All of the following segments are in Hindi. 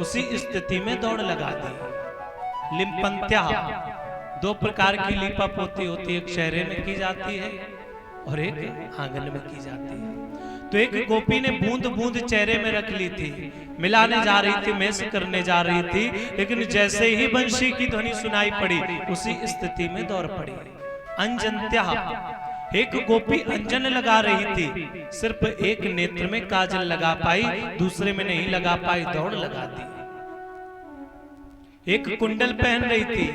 उसी स्थिति में दौड़ लगा दी। लिम्पंत्या, दो प्रकार की लीपा पोती होती है, एक चेहरे में की जाती है और एक आंगन में की जाती है। तो एक गोपी ने बूंद बूंद चेहरे में रख ली थी, मिलाने जा रही थी, मेस करने जा रही थी, लेकिन जैसे ही बंशी की ध्वनि सुनाई पड़ी उसी स्थिति में दौड़ पड़ी। अंजन्त्या, एक गोपी अंजन लगा रही थी, सिर्फ एक नेत्र में काजल लगा पाई, दूसरे में नहीं लगा पाई, दौड़ लगा दी। एक कुंडल पहन रही थी,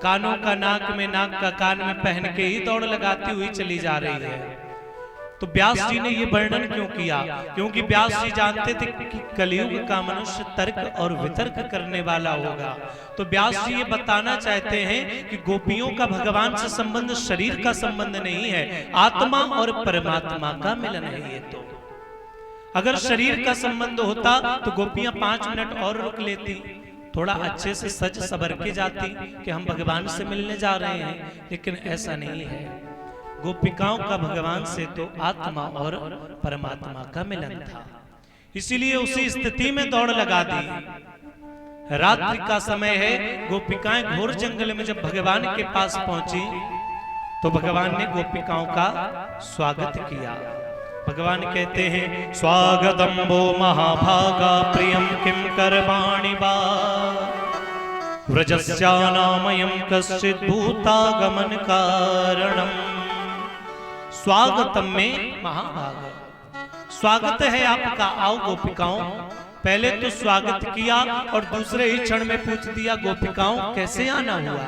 कानों का नाक में, नाक का कान में पहन के ही दौड़ लगाती हुई चली जा रही है। तो व्यास जी ने ये वर्णन क्यों किया? क्योंकि व्यास जी जानते थे कि कलयुग का मनुष्य तर्क और वितर्क करने वाला होगा। तो व्यास जी ये बताना चाहते हैं कि गोपियों का भगवान से संबंध शरीर का संबंध नहीं है, आत्मा और परमात्मा का मिलन है। ये तो अगर शरीर का संबंध होता तो गोपियां 5 मिनट और रुक लेती, थोड़ा अच्छे से सज सबर के जाती कि हम भगवान से मिलने जा रहे हैं, लेकिन ऐसा नहीं है। गोपिकाओं का भगवान से तो आत्मा और परमात्मा का मिलन था, इसीलिए उसी स्थिति में दौड़ लगा दी। रात्रि का समय है, गोपिकाएं घोर जंगल में जब भगवान के पास पहुंची तो भगवान ने गोपिकाओं का स्वागत किया। भगवान कहते हैं, स्वागतम वो महाभागा प्रियम किम करवाणि वा व्रजस्यानामयं कश्चित् भूतागमन कारणम। स्वागतम में महाभाग, स्वागत है आपका, आओ गोपिकाओं। पहले तो स्वागत किया और दूसरे ही क्षण में पूछ दिया, गोपिकाओं कैसे आना हुआ?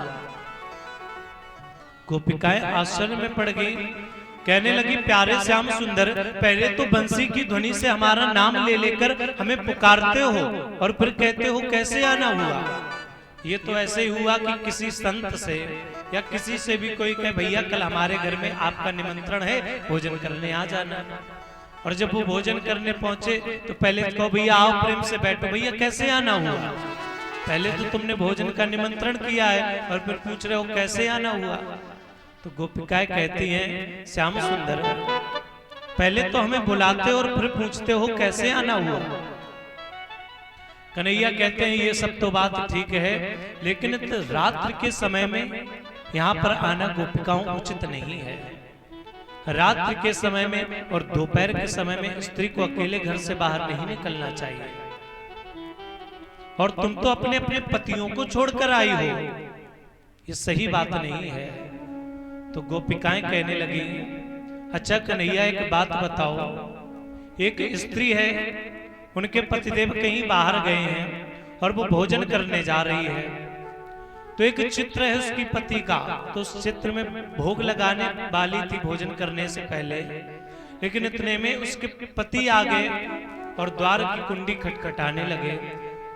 गोपिकाएं आश्चर्य में पड़ गई, कहने लगी, प्यारे श्याम सुंदर, पहले तो बंसी की ध्वनि से हमारा नाम ले लेकर हमें पुकारते हो और फिर कहते हो कैसे आना हुआ। ये तो ऐसे ही हुआ कि किसी संत से या किसी से भी कोई कहे, भैया कल हमारे घर में आपका निमंत्रण है, भोजन करने आ जाना। और जब वो भोजन करने पहुंचे तो पहले कहो, भैया आओ प्रेम से बैठो, भैया कैसे आना हुआ? पहले तो तुमने भोजन का निमंत्रण किया है और फिर पूछ रहे हो कैसे आना हुआ। तो गोपिकाएं कहती हैं, श्याम सुंदर, पहले तो हमें बुलाते और फिर पूछते हो कैसे आना हुआ। कन्हैया कहते हैं, ये सब तो बात ठीक है, लेकिन रात्रि के समय में यहाँ पर आना गोपिकाओं उचित नहीं है। रात्रि के समय में और दोपहर के समय में स्त्री को अकेले घर से बाहर नहीं निकलना चाहिए। और तुम तो अपने अपने पतियों को छोड़कर आई हो, ये सही बात नहीं है। तो गोपिकाएं कहने लगी, अच्छा कन्हैया एक बात बताओ, एक स्त्री है, उनके पतिदेव कहीं बाहर गए हैं और वो भोजन करने जा रही है, तो एक चित्र है उसकी पति का, तो उस चित्र में भोग लगाने वाली थी भोजन करने से पहले, लेकिन इतने में उसके पति आ गए और द्वार की कुंडी खटखटाने लगे,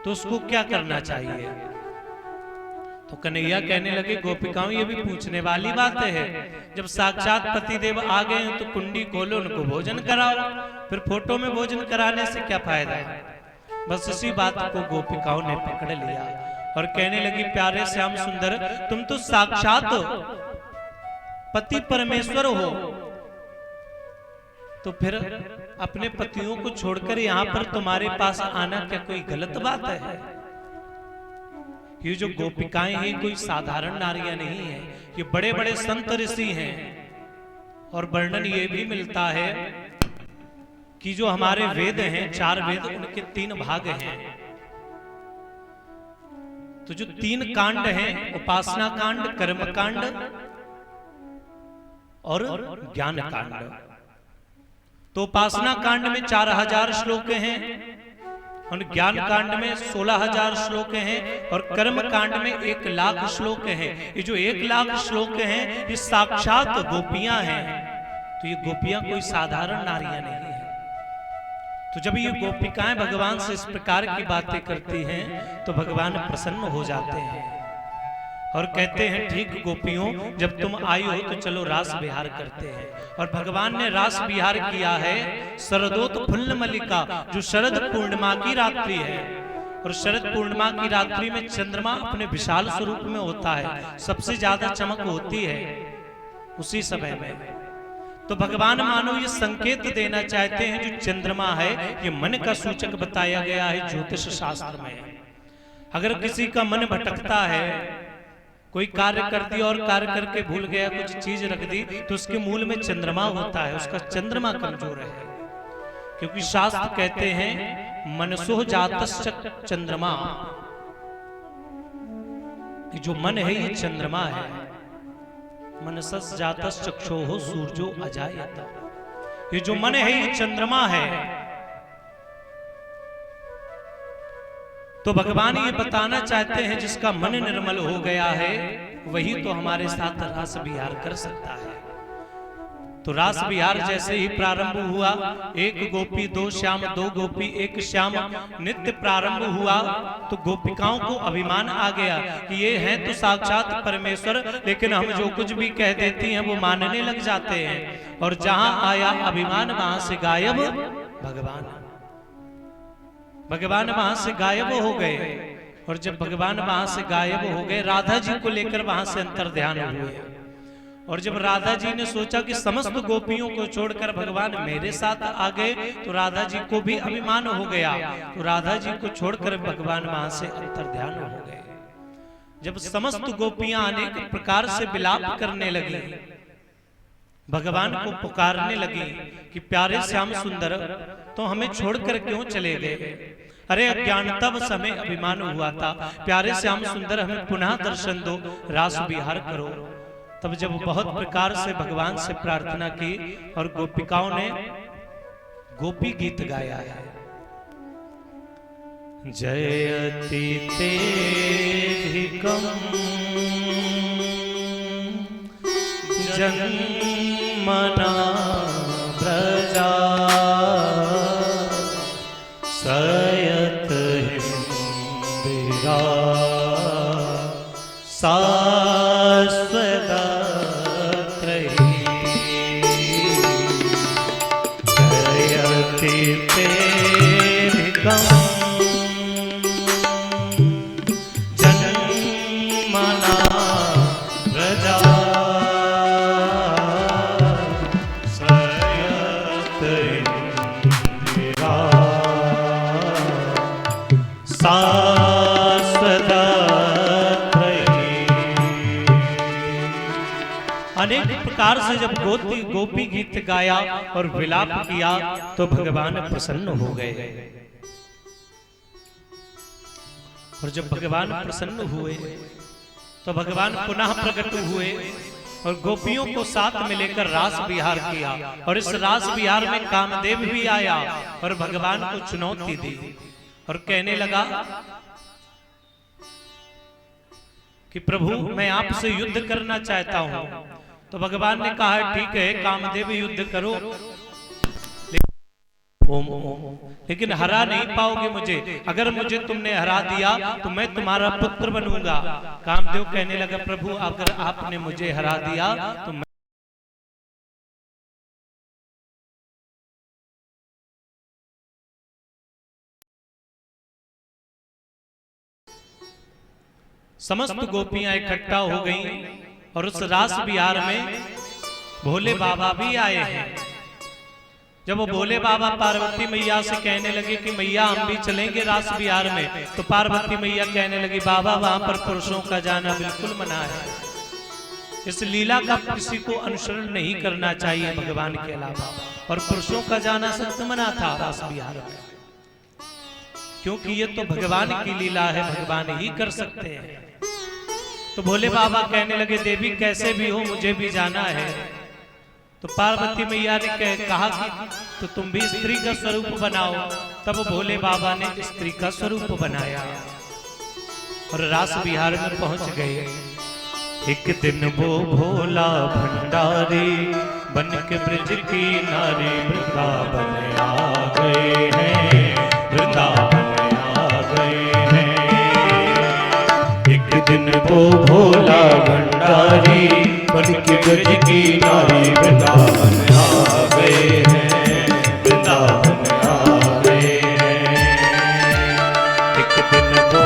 तो उसको क्या करना चाहिए? तो कन्हैया कहने लगे, गोपिकाओं ये भी पूछने वाली बात है, जब साक्षात पतिदेव आ गए हैं तो कुंडी खोलो, उनको भोजन कराओ, फिर फोटो में भोजन कराने से क्या फायदा है? बस इसी बात को गोपिकाओं ने पकड़ लिया और कहने लगी, प्यारे श्याम सुंदर, तुम तो साक्षात पति परमेश्वर हो, तो फिर अपने पतियों को छोड़कर यहाँ पर तुम्हारे पास आना क्या कोई गलत बात है? ये जो गोपिकाएं हैं कोई साधारण नारियां नहीं है, ये बड़े बड़े संत ऋषि हैं। और वर्णन ये भी मिलता है कि जो हमारे वेद हैं, 4 वेद, उनके 3 भाग हैं। तो जो 3 कांड हैं, उपासना कांड, कर्म कांड और ज्ञान कांड। तो उपासना कांड में 4000 श्लोक हैं और ज्ञान कांड में 16,000 श्लोक हैं और कर्म कांड में 1,00,000 श्लोक हैं। ये जो 1,00,000 श्लोक हैं ये साक्षात गोपियां हैं। तो ये गोपियां कोई साधारण नारियां नहीं है। तो जब ये गोपिकाएं भगवान से इस प्रकार की बातें करती हैं तो भगवान प्रसन्न हो जाते हैं और कहते हैं, ठीक गोपियों, जब तुम आई हो तो चलो रास विहार करते हैं। और भगवान ने रास विहार किया है शरदोत फुल्ल मल्लिका, जो शरद पूर्णिमा की रात्रि है। और शरद पूर्णिमा की रात्रि में चंद्रमा अपने विशाल स्वरूप में होता है, सबसे ज्यादा चमक होती है उसी समय में। तो भगवान मानो ये संकेत देना चाहते हैं, जो चंद्रमा है ये मन का सूचक बताया गया है ज्योतिष शास्त्र में। अगर किसी का मन भटकता है, कोई कार्य कर दिया और कार्य करके भूल गया, कुछ चीज रख दी, तो उसके मूल में चंद्रमा होता है, उसका चंद्रमा कमजोर है। क्योंकि शास्त्र कहते हैं मनसो जातश्च चंद्रमा, जो मन है ये चंद्रमा है। मनसस जातस चक्षुः सूर्यो अजायत, ये जो मन है ये चंद्रमा है। तो भगवान ये बताना चाहते हैं जिसका मन निर्मल हो गया है वही तो हमारे साथ रास विहार कर सकता है। तो रास विहार जैसे ही प्रारंभ हुआ, एक गोपी दो श्याम, दो गोपी एक श्याम नित्य प्रारंभ हुआ, तो गोपिकाओं को अभिमान आ गया कि ये हैं तो साक्षात परमेश्वर, लेकिन हम जो कुछ भी कह देती हैं वो मानने लग जाते हैं। और जहां आया अभिमान वहां से गायब भगवान वहां से गायब हो गए। और जब भगवान वहां से गायब हो गए, राधा जी को लेकर वहां से अंतर ध्यान हुए। और जब राधा जी ने सोचा कि समस्त गोपियों को छोड़कर भगवान मेरे साथ आ गए, तो राधा जी को भी अभिमान हो गया। तो राधा जी को छोड़कर भगवान वहां से अंतर ध्यान हो गए। जब समस्त गोपियां अनेक प्रकार से विलाप करने लगी, भगवान को पुकारने लगी कि प्यारे श्याम सुंदर, तो हमें छोड़कर क्यों चले गए? अरे अज्ञानता बस हमें अभिमान हुआ था, प्यारे श्याम सुंदर हमें पुनः दर्शन दो, रास विहार करो। तब जब बहुत प्रकार से भगवान से प्रार्थना की और गोपिकाओं ने गोपी गीत गाया है। जयति तेधिकम् जन्मना व्रजा सयत हिंदिरा शाश्वता जयति तेधिकम् जन्मना व्रजा सयत इंदिरा शाश्वता। अनेक प्रकार से जब गोपी गीत गाया और विलाप किया तो भगवान प्रसन्न हो गए। और जब भगवान प्रसन्न हुए तो भगवान पुनः प्रकट हुए और गोपियों को साथ में लेकर रास विहार किया। और इस रास विहार में कामदेव भी आया और भगवान को चुनौती दी और कहने लगा कि प्रभु मैं आपसे युद्ध करना चाहता हूं। तो भगवान ने कहा ठीक है कामदेव युद्ध करो, लेकिन हरा नहीं पाओगे मुझे। अगर मुझे तुमने हरा दिया तो मैं तुम्हारा पुत्र बनूंगा। कामदेव कहने लगा प्रभु अगर आपने मुझे हरा दिया तो मैं समस्त गोपियां इकट्ठा हो गईं और उस रास विहार में भोले बाबा भी आए हैं। जब वो भोले बाबा पार्वती मैया से कहने लगे कि मैया हम भी चलेंगे रास विहार में, तो पार्वती मैया कहने लगी बाबा वहां पर पुरुषों का जाना बिल्कुल मना है। इस लीला का किसी को अनुसरण नहीं करना चाहिए भगवान के अलावा। और पुरुषों का जाना सख्त मना था रास विहार में, क्योंकि ये तो भगवान की लीला है, भगवान ही कर सकते हैं। तो भोले बाबा कहने लगे देवी कैसे भी हो मुझे भी जाना है। तो पार्वती मैया ने कहा कि तो तुम भी स्त्री का स्वरूप बनाओ। तब भोले बाबा ने स्त्री का स्वरूप बनाया और रास विहार में पहुंच गए। एक दिन वो भोला भंडारी बन के ब्रज की नारी वृंदावन आ गए हैं, वृंदावन आ गए हैं। एक दिन वो भोला भंडारी बन के ब्रज की नारी वृंदावन आ गए हैं, वृंदावन आ गए हैं। एक दिन वो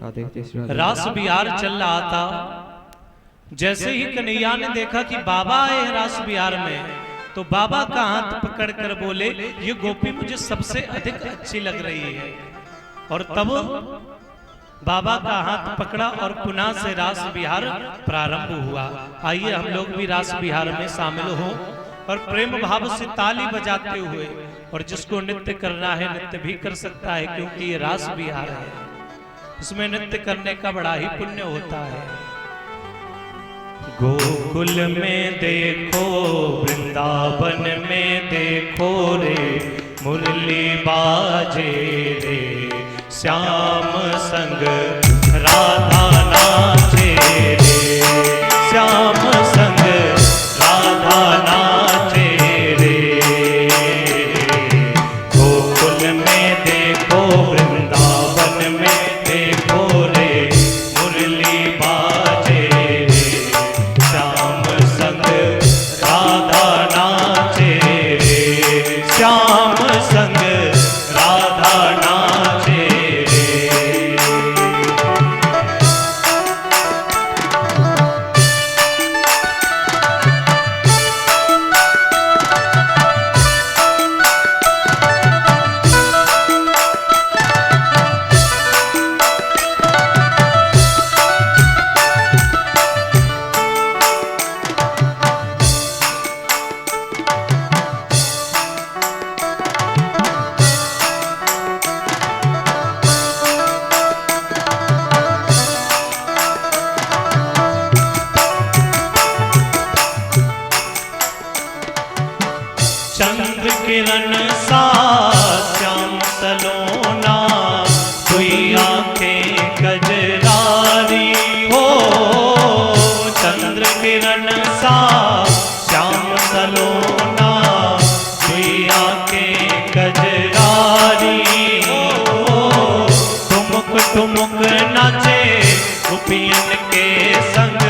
रास बिहार चल रहा था। जैसे ही कन्हैया ने देखा कि बाबा आए हैं रास बिहार में, तो बाबा का हाथ पकड़कर बोले, ये गोपी मुझे सबसे अधिक अच्छी लग रही है। और तब बाबा का हाथ पकड़ा और पुनः से रास बिहार प्रारंभ हुआ। आइए हम लोग भी रास बिहार में शामिल हो और प्रेम भाव से ताली बजाते हुए, और जिसको नृत्य करना है नृत्य भी कर सकता है, क्योंकि ये रास बिहार है, इसमें नृत्य करने का बड़ा ही पुण्य होता है। गोकुल में देखो, वृंदावन में देखो रे, मुरली बाजे रे, श्याम संग राधा नाचे रे, श्याम संग राधा नाचे रे। गोकुल में देखो, वृंदावन में देखो रे, मुरली बाजे रे, श्याम संग राधा नाचे रे, श्याम संग राधा नाचे रे। चंद्र किरण सा श्याम सलोना, कोई आंखें कजरारी हो। चंद्र किरण सा श्याम सलोना, कोई आंखें कजरारी हो। ठुमुक ठुमुक नाचे गोपियन के संग,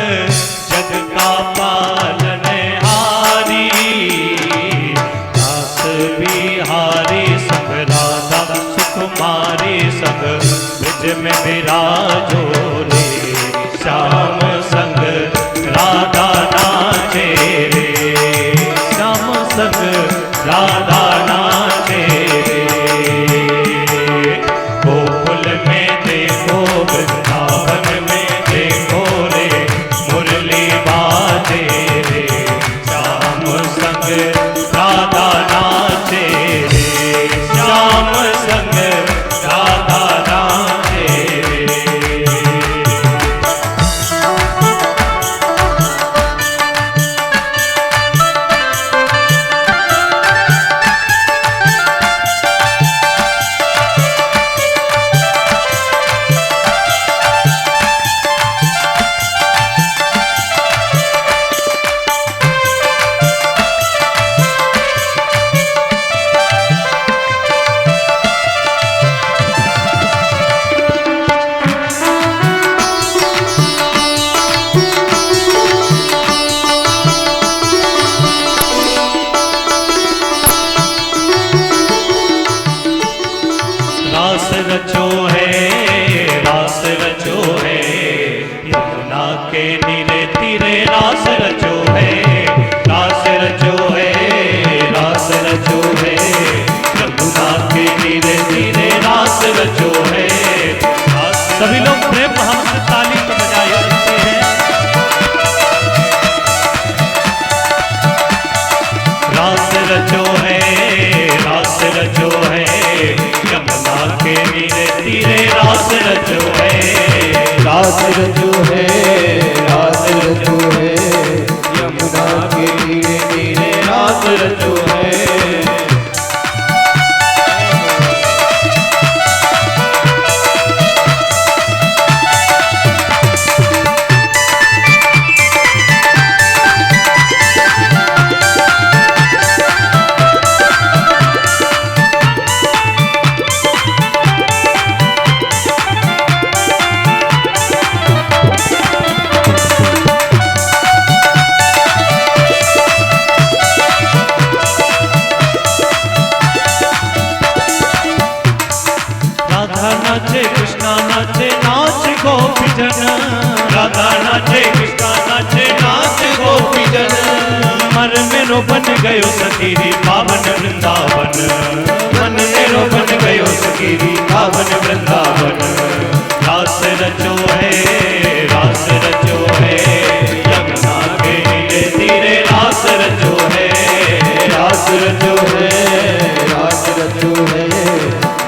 जग का पालन हारी। बिहारी संग राधा सुकुमारी संग, ब्रज में विराजो रे, श्याम संग राधा नाचे रे, श्याम संग राधा नाचे रे। गोकुल में देखो, वृंदावन में देखो रे, मुरली बाजे रे, श्याम संग राधा नाचे रे, श्याम संग राधा नाचे रे। रास रचो है, रास रचो है, यमुना के नीरे तीरे रास रचो है, रास रचो है, रास रचो है, यमुना के नीरे तीरे रास रचो है। सभी लोग प्रेम भाव से ताली तो बजाए रखते हैं। रास रचो है, रास रचो है, यमुना के नीरे तीरे रास रचो है, रास रचो है, रास रचो है, यमुना के नीरे नीरे रास रचो है। जन, राधा नाचे कृष्णा नाचे नाच गोपी जन। मन मेरो बन गयो सखीरी पावन वृंदावन, मन मेरो बन गयो सखीरी पावन वृंदावन। रास रचो है, रास रचो है, यमुना के नीले तीरे रास रचो है, रास रचो है, रास रचो है,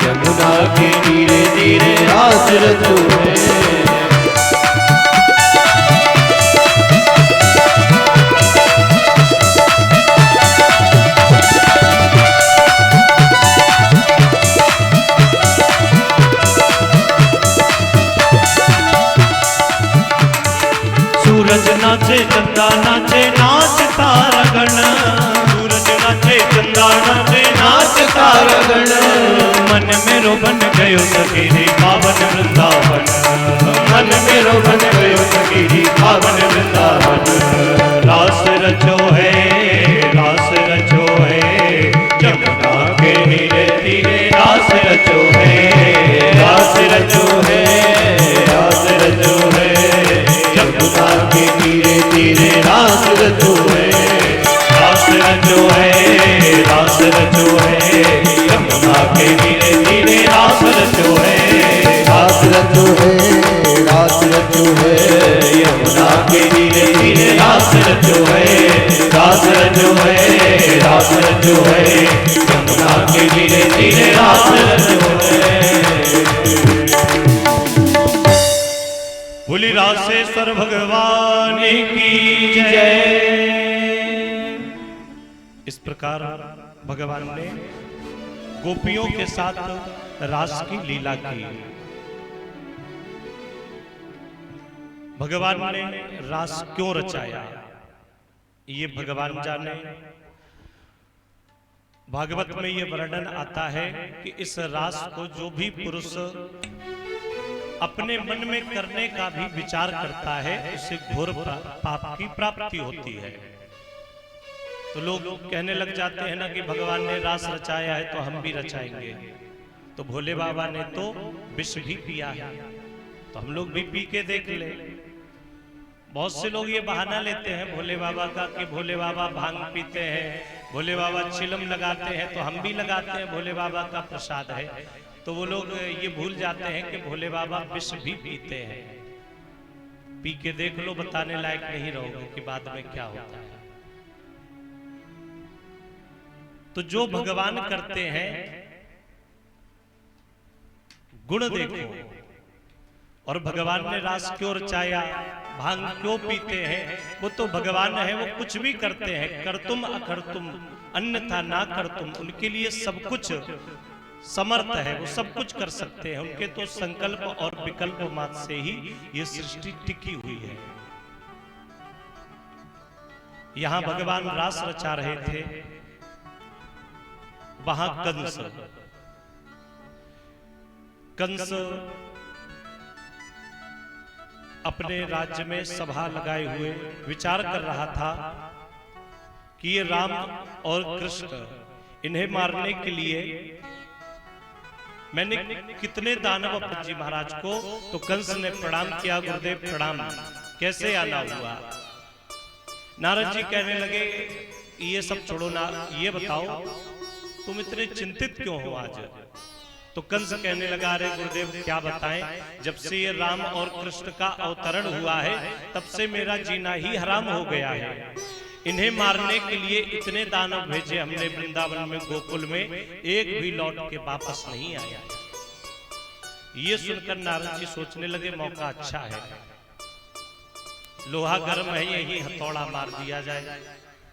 यमुना के नीले तीरे रास रचो है। सूरज नाचे चंदा नाचे नाच तारगण, सूरज नाचे चंदा नाचे नाच तारगण। मन मेरो बन गयो सखीरी पावन वृंदावन, मन मेरो बन गयो सखीरी पावन वृंदावन। रास रचो है, रास रचो है, यमुना के नीले तीरे रास रचो है, रास रचो है, रास रचो है, यमुना के नीले तीरे रास रचो है, रास रचो है, रास रचो है, यमुना के नीले तीरे रास रचो है, रास रचो है, रास रचो है, यमुना के नीले तीरे रास रचो है, रास रचो है, रास रचो है, यमुना के नीले तीरे रास रचो है। बोली रासेश्वर भगवान की जय। इस प्रकार भगवान ने गोपियों के साथ रास की लीला की। भगवान ने रास क्यों रचाया ये भगवान जाने। भागवत में ये वर्णन आता है कि इस रास को जो भी पुरुष अपने मन में करने का भी विचार करता है उसे घोर पाप की प्राप्ति होती है। तो लोग कहने लग जाते हैं ना कि भगवान ने रास रचाया है तो हम भी रचाएंगे। तो भोले बाबा ने तो विष भी पिया है तो हम लोग भी पी के देख ले। बहुत से लोग ये बहाना लेते हैं भोले बाबा का कि भोले बाबा भांग पीते हैं, भोले बाबा चिलम लगाते हैं तो हम भी लगाते हैं, भोले बाबा का प्रसाद है। तो वो लोग ये भूल जाते हैं कि भोले बाबा विष भी पीते हैं। पी के देख लो, बताने लायक नहीं रहोगे कि बाद में क्या होता है। तो जो भगवान करते हैं गुण देखो। और भगवान ने रास क्यों रचाया, भांग क्यों पीते हैं, वो तो भगवान है, वो कुछ भी करते हैं। कर तुम अकर तुम अन्यथा ना कर तुम, उनके लिए सब कुछ समर्थ है, वो सब कुछ कर सकते हैं। उनके तो संकल्प और विकल्प मात्र से ही ये सृष्टि टिकी हुई है। यहां भगवान रास रचा रहे थे, वहां कंस अपने राज्य में सभा लगाए हुए विचार कर रहा था कि ये राम और कृष्ण इन्हें मारने के लिए मैंने कितने दानव अपन जी महाराज को। तो कंस ने प्रणाम किया, गुरुदेव प्रणाम, कैसे आना हुआ। नारद जी कहने लगे ये सब छोड़ो ना, ये बताओ तुम इतने चिंतित क्यों हो आज। तो कंस कहने लगा, अरे गुरुदेव क्या बताएं, जब से ये राम और कृष्ण का अवतरण हुआ है तब से मेरा जीना ही हराम हो गया है। इन्हें मारने के लिए इतने दानव भेजे हमने वृंदावन में, गोकुल में, एक भी लौट के वापस नहीं आया। ये सुनकर नारद जी सोचने लगे मौका अच्छा है, लोहा गर्म है, यही हथौड़ा मार दिया जाए।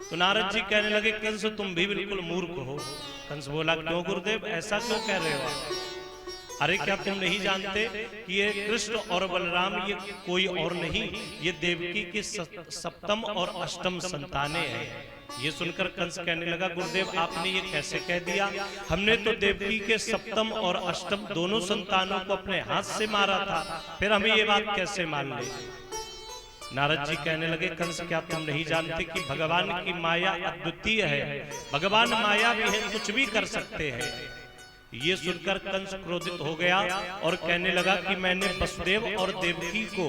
तो नारद जी कहने लगे कंस तुम भी बिल्कुल मूर्ख हो। कंस बोला क्यों गुरुदेव, ऐसा क्यों कह रहे हो। अरे क्या तुम नहीं जानते कि ये कृष्ण और बलराम ये कोई और नहीं, ये देवकी की सप्तम और अष्टम संतानें हैं। ये सुनकर कंस कहने लगा गुरुदेव आपने ये कैसे कह दिया, हमने तो देवकी के सप्तम और अष्टम दोनों संतानों को अपने हाथ से मारा था, फिर हमें ये बात कैसे मान ले। नारद जी कहने लगे कंस क्या तुम नहीं जानते कि भगवान की माया अद्वितीय है, भगवान माया भी है, कुछ भी कर सकते हैं। ये सुनकर कंस क्रोधित हो गया और कहने लगा कि मैंने वसुदेव और देवकी को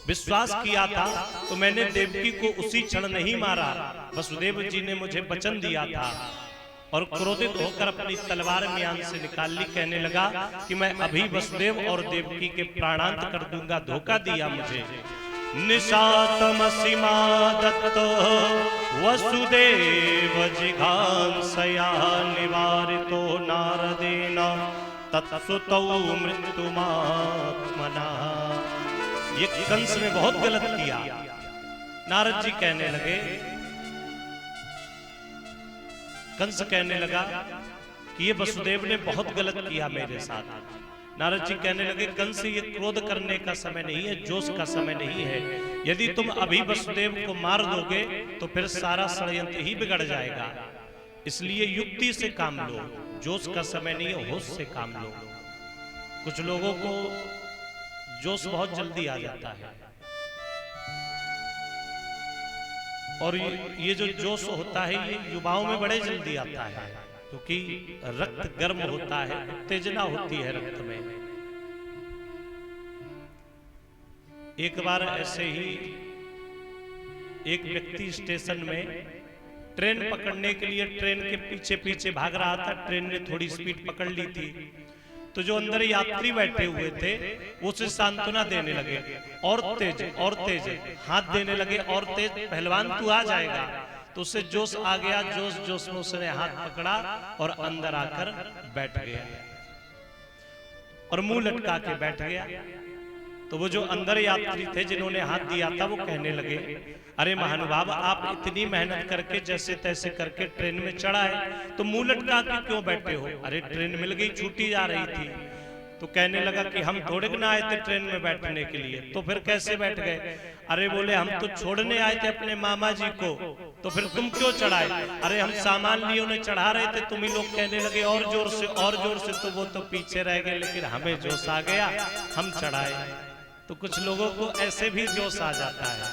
विश्वास किया था, तो मैंने देवकी को उसी क्षण नहीं मारा। वसुदेव जी ने मुझे वचन दिया था। और क्रोधित होकर अपनी तलवार म्यान से निकाल ली। कहने लगा कि मैं अभी वसुदेव और देवकी के प्राणांत कर दूंगा, धोखा दिया मुझे। निशातमसीमा दत्तो वसुदेव जिघांसया निवारितो नारदेन तत्सुतौ मृत्युमात्मना। ये कंस ने बहुत गलत किया। नारद जी कहने लगे, कंस कहने लगा कि ये वसुदेव ने बहुत गलत किया मेरे साथ। नारद जी कहने लगे, कंस ये क्रोध करने का समय नहीं है, जोश का समय नहीं है। यदि तुम अभी वसुदेव को मार दोगे तो फिर सारा षड्यंत्र ही बिगड़ जाएगा। इसलिए युक्ति से काम लो, जोश का समय नहीं है, होश से काम लो। कुछ लोगों को जोश बहुत जल्दी आ जाता है, और ये जो जोश होता है ये युवाओं में बड़े जल्दी आता है, क्योंकि रक्त गर्म होता है, उत्तेजना होती है रक्त में। एक बार ऐसे ही एक व्यक्ति स्टेशन में ट्रेन पकड़ने के लिए ट्रेन के पीछे पीछे भाग रहा था। ट्रेन ने थोड़ी स्पीड पकड़ ली थी, तो जो अंदर यात्री बैठे हुए थे वो उसे सांत्वना देने लगे, और तेज हाथ देने लगे, और तेज, पहलवान तू आ जाएगा। तो उससे जोश आ गया, जोश में उसने हाथ पकड़ा और अंदर आकर बैठ गया और मुंह लटका के बैठ गया। तो वो जो अंदर यात्री थे जिन्होंने हाथ दिया था वो कहने लगे, अरे महानुभाव, आप इतनी मेहनत करके जैसे तैसे करके ट्रेन में चढ़ा है, तो मुंह लटका के क्यों बैठे हो? अरे ट्रेन मिल गई, छूटी जा रही थी। तो कहने लगा कि हम थोड़े ना आए थे ट्रेन में बैठने के लिए, तो फिर कैसे बैठ गए? अरे बोले, हम तो छोड़ने आए थे अपने मामा जी को, तो फिर तुम क्यों चढ़ाए? अरे हम सामान लिए उन्हें चढ़ा रहे थे, तुम ही लोग कहने लगे और जोर से, तो वो तो पीछे रह गए, लेकिन हमें जोश आ गया, हम चढ़ाए। तो कुछ लोगों को ऐसे भी जोश आ जाता है,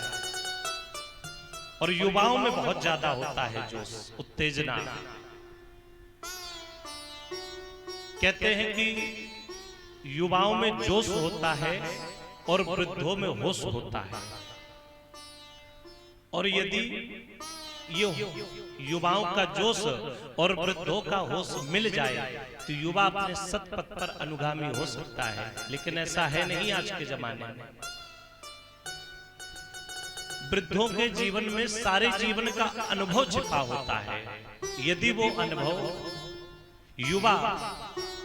और युवाओं में बहुत ज्यादा होता है जोश, उत्तेजना। कहते हैं कि युवाओं में जोश होता है और वृद्धों में होश होता है। और यदि ये युवाओं का जोश और वृद्धों का होश मिल जाए तो युवा अपने सत्पथ पर अनुगामी हो सकता है, लेकिन ऐसा है नहीं आज के जमाने में। वृद्धों के जीवन में सारे जीवन का अनुभव छिपा होता है। यदि वो अनुभव युवा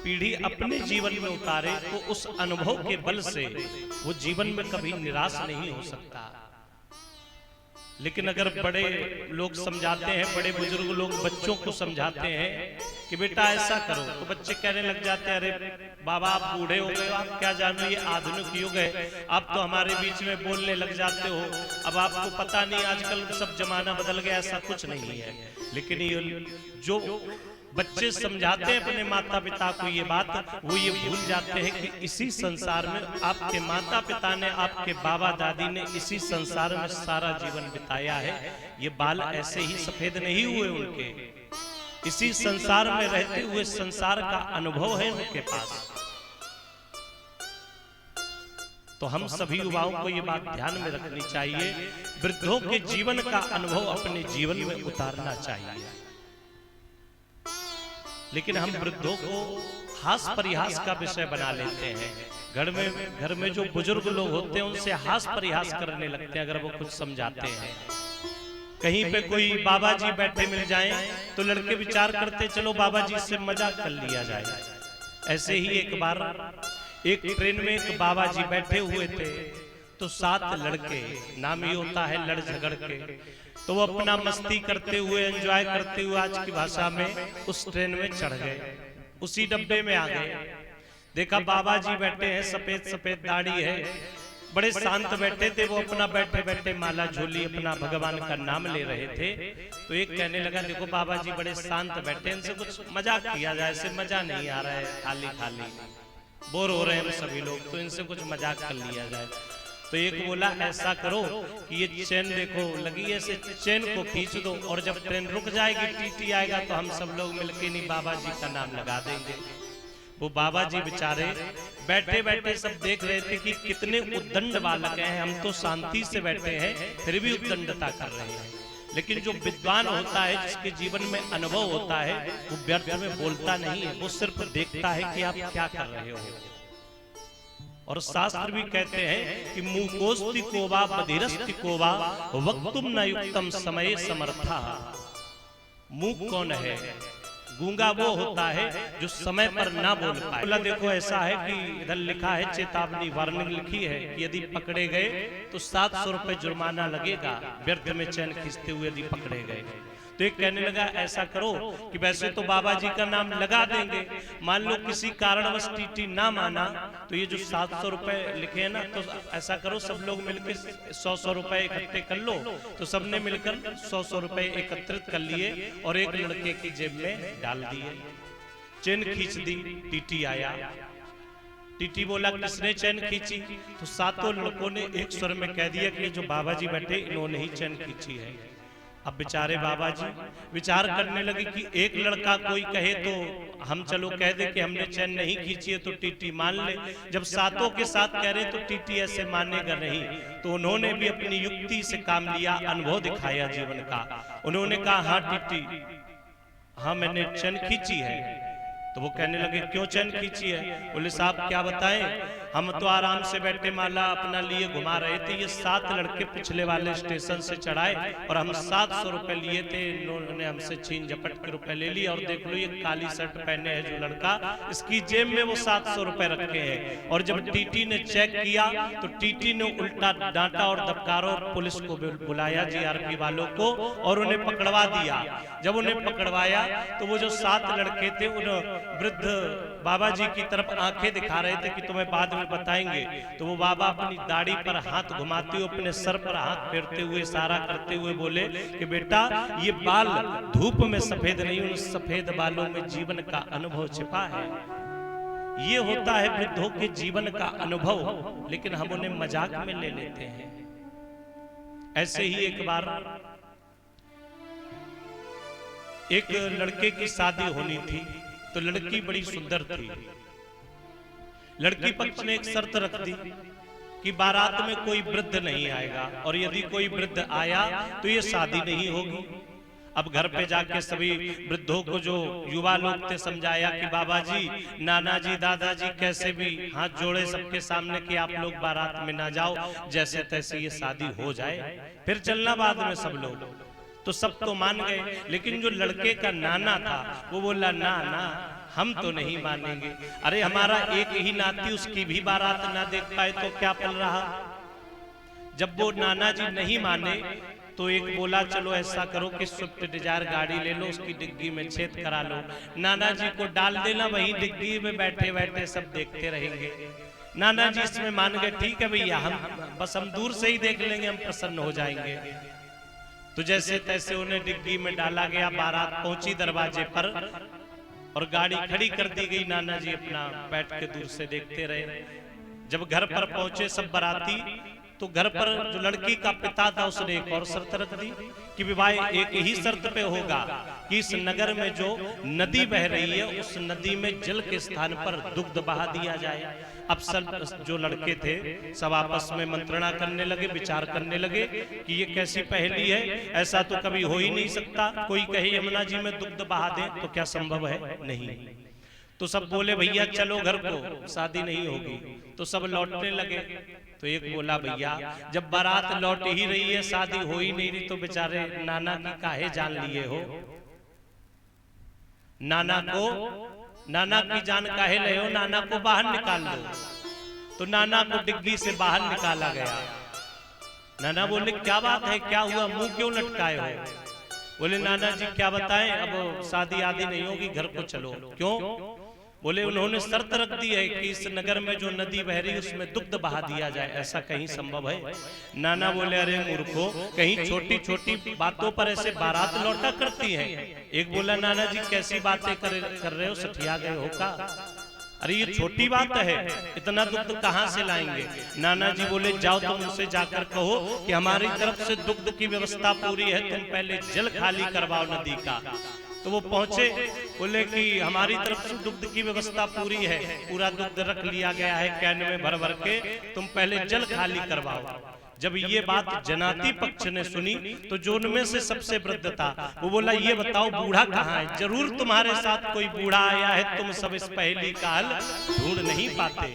पीढ़ी अपने जीवन में उतारे तो उस अनुभव के बल से वो जीवन में कभी निराश नहीं हो सकता। लेकिन अगर बड़े लोग समझाते हैं, बड़े बुजुर्ग लोग बच्चों को समझाते हैं कि बेटा ऐसा करो, तो बच्चे कहने लग जाते हैं, अरे बाबा आप बूढ़े हो गए, आप क्या जानो, ये आधुनिक युग है, आप तो हमारे बीच में बोलने लग जाते हो, अब आपको पता नहीं आजकल सब जमाना बदल गया। ऐसा कुछ नहीं है, लेकिन ये जो बच्चे समझाते हैं अपने माता पिता को ये बात, वो ये भूल जाते हैं कि इसी संसार में आपके माता पिता ने, आपके बाबा दादी ने इसी संसार में सारा जीवन बिताया है। ये बाल ऐसे ही सफेद नहीं हुए उनके, इसी संसार में रहते हुए संसार का अनुभव है उनके पास। तो हम सभी युवाओं को ये बात ध्यान में रखनी चाहिए, वृद्धों के जीवन का अनुभव अपने जीवन में उतारना चाहिए। लेकिन हम वृद्धों को हास परिहास का विषय बना लेते हैं। घर में जो बुजुर्ग लोग होते हैं उनसे हास परिहास करने लगते हैं अगर वो कुछ समझाते हैं। कहीं पे कोई बाबा जी बैठे मिल जाएं तो लड़के विचार करते चलो बाबा जी से मजाक कर लिया जाए। ऐसे ही एक बार एक ट्रेन में एक बाबा जी बैठे हुए थे, तो 7 लड़के, नाम ही होता है लड़ झगड़ के, तो वो अपना मस्ती करते हुए, एंजॉय करते हुए आज की भाषा में उस ट्रेन में चढ़ गए, उसी डब्बे में आ गए। देखा बाबा जी बैठे हैं, सफेद सफेद दाढ़ी है, बड़े शांत बैठे थे। वो अपना बैठे बैठे माला झोली अपना भगवान का नाम ले रहे थे। तो एक कहने लगा, देखो बाबा जी बड़े शांत बैठे, इनसे कुछ मजाक किया जाए, ऐसे मजा नहीं आ रहा है, खाली खाली बोर हो रहे हैं हम सभी लोग, तो इनसे कुछ मजाक कर लिया जाए। तो एक बोला, ऐसा करो कि ये चेन देखो लगी, ऐसे चेन को खींच दो, और जब ट्रेन रुक जाएगी, टीटी आएगा, तो हम सब लोग मिलके नहीं बाबा जी का नाम लगा देंगे। वो बाबा जी बेचारे बैठे बैठे सब देख रहे थे कि कितने उद्दंड बालक हैं, हम तो शांति से बैठे हैं फिर भी उद्दंडता कर रहे हैं। लेकिन जो विद्वान होता है, जिसके जीवन में अनुभव होता है, वो व्यर्थ में बोलता नहीं है, वो सिर्फ देखता है कि आप क्या कर रहे हो। और शास्त्र भी कहते हैं कि मूकोस्ति कोवा बधिरस्ति कोवा वक्तुम न युक्तम समय समर्था। मूक कौन है? गूंगा वो होता है जो समय पर ना बोल पाए। बोला देखो ऐसा है कि इधर लिखा है, चेतावनी वार्निंग लिखी है कि यदि पकड़े गए तो 700 रुपए जुर्माना लगेगा, व्यर्थ में चैन खींचते हुए यदि पकड़े गए। तो एक कहने लगा ऐसा करो कि वैसे तो बाबा जी का नाम लगा देंगे, मान लो किसी कारणवश टीटी ना माना तो ये जो 700 रुपए लिखे हैं ना, तो ऐसा करो सब लोग मिलकर 100-100 रुपए इकट्ठे कर लो। तो सबने मिलकर 100-100 रुपए एकत्रित कर लिए और एक लड़के की जेब में डाल दिए। चैन खींच दी, टीटी आया। टीटी बोला किसने चैन खींची? तो सातों लड़कों ने एक स्वर में कह दिया कि जो बाबा जी बैठे इन्होंने ही चैन खींची है। अब बेचारे बाबा जी विचार करने लगे कि एक लड़का कोई कहे तो हम चलो कह दे कि हमने चैन नहीं खींची है तो टीटी मान ले, जब सातों के साथ कह रहे तो टीटी ऐसे मानेगा नहीं। तो उन्होंने भी अपनी युक्ति से काम लिया, अनुभव दिखाया जीवन का। उन्होंने कहा हाँ टीटी, हाँ मैंने चैन खींची है। तो वो कहने लगे क्यों चैन खींची है? बोले साहब क्या बताएं, हम तो आराम से बैठे माला अपना लिए घुमा रहे थे, ये 7 लड़के पिछले वाले स्टेशन से चढ़ाए और हम 700 रुपए लिए थे, इन्होंने हमसे छीन झपट के रुपए ले लिए। और देख लो ये काली शर्ट पहने है जो लड़का, इसकी जेब में वो 700 रुपए रखे हैं। और जब टीटी ने चेक किया तो टीटी ने उल्टा डांटा और दबकारो, पुलिस को बुलाया जीआरपी वालों को और उन्हें पकड़वा दिया। जब उन्हें पकड़वाया तो वो जो 7 लड़के थे उन वृद्ध बाबा जी की तरफ आंखें दिखा रहे थे कि तुम्हें बाद में बताएंगे। तो वो बाबा अपनी दाढ़ी पर हाथ घुमाते हुए, अपने सर पर हाथ फेरते हुए, इशारा करते हुए बोले कि बेटा ये बाल धूप में सफेद नहीं, उन सफेद बालों में जीवन का अनुभव छिपा है। ये होता है वृद्धों के जीवन का अनुभव, लेकिन हम उन्हें मजाक में ले लेते हैं। ऐसे ही एक बार एक लड़के की शादी होनी थी, तो लड़की बड़ी सुंदर थी। लड़की पक्ष ने एक शर्त रख दी कि बारात में कोई वृद्ध नहीं आएगा, और यदि कोई वृद्ध आया तो ये शादी नहीं होगी। अब घर पे जाके सभी वृद्धों को जो युवा लोग थे समझाया कि बाबा जी, नाना जी, दादाजी कैसे भी हाथ जोड़े सबके सामने कि आप लोग बारात में ना जाओ, जैसे तैसे ये शादी हो जाए, फिर चलना बाद में सब लोग। तो सब तो मान गए, लेकिन जो लड़के का नाना था वो बोला ना ना हम तो नहीं मानेंगे। अरे हमारा एक ही नाती, उसकी भी बारात ना देख पाए तो क्या पल रहा। जब वो नाना जी नहीं माने तो एक बोला चलो ऐसा करो कि स्विफ्ट डिजायर गाड़ी ले लो, उसकी डिग्गी में छेद करा लो, नाना जी को डाल देना, वहीं डिग्गी में बैठे बैठे सब देखते रहेंगे। नाना जी इसमें मान गए, ठीक है भैया, हम बस हम दूर से ही देख लेंगे, हम प्रसन्न हो जाएंगे। तो जैसे तैसे उन्हें डिग्गी में डाला गया, बारात पहुंची दरवाजे पर और गाड़ी खड़ी कर दी गई। नाना जी अपना बैठ के दूर से देखते रहे। जब घर पर पहुंचे सब बाराती, तो घर पर जो लड़की का पिता था उसने एक और शर्त रख दी कि विवाह एक ही शर्त पे होगा कि इस नगर में जो नदी बह रही है उस नदी में जल के स्थान पर दुग्ध बहा दिया जाए। अब सब जो लड़के थे सब आपस में मंत्रणा करने लगे, विचार करने लगे कि ये कैसी पहेली है, ऐसा तो कभी हो ही नहीं सकता। कोई कहे यमुना जी में दुग्ध बहा दे तो क्या संभव है? नहीं। तो सब बोले भैया चलो घर को, शादी नहीं होगी। तो सब लौटने लगे। तो एक बोला भैया जब बारात लौट ही रही है, शादी हो ही नहीं रही, तो बेचारे नाना की काहे जान लिए हो? नाना की जान काहे ले हो? नाना को बाहर निकाल लो। तो नाना को डिग्गी से बाहर निकाला गया। नाना बोले क्या बात है, क्या हुआ, मुंह क्यों लटकाए हो? बोले नाना जी क्या बताएं, अब शादी आदि नहीं होगी, घर को चलो। क्यों? बोले उन्होंने शर्त रख दी है कि इस नगर में जो नदी बह रही है उसमें दुग्ध बहा दिया जाए, ऐसा कहीं संभव है? नाना बोले अरे मूर्खों, कहीं छोटी छोटी बातों पर ऐसे बारात लौटा करती हैं। एक बोला नाना जी कैसी बातें कर रहे हो, सठिया गए हो का? अरे ये छोटी बात है, इतना दुग्ध कहाँ से लाएंगे? नाना जी बोले जाओ तुम उनसे जाकर कहो कि हमारी तरफ से दुग्ध की व्यवस्था पूरी है, तुम पहले जल खाली करवाओ नदी का, तो वो पहुंचे, बोले कि हमारी तरफ से दुग्ध की व्यवस्था पूरी है, पूरा दुग्ध रख लिया गया है कैन में भर भर के, तुम पहले जल खाली करवाओ। जब ये बात जनाती पक्ष ने सुनी तो जो उनमें से सबसे वृद्ध था वो बोला, ये बताओ बूढ़ा कहाँ है? जरूर तुम्हारे साथ कोई बूढ़ा आया है, तुम सब इस पहेली का हल ढूंढ नहीं पाते।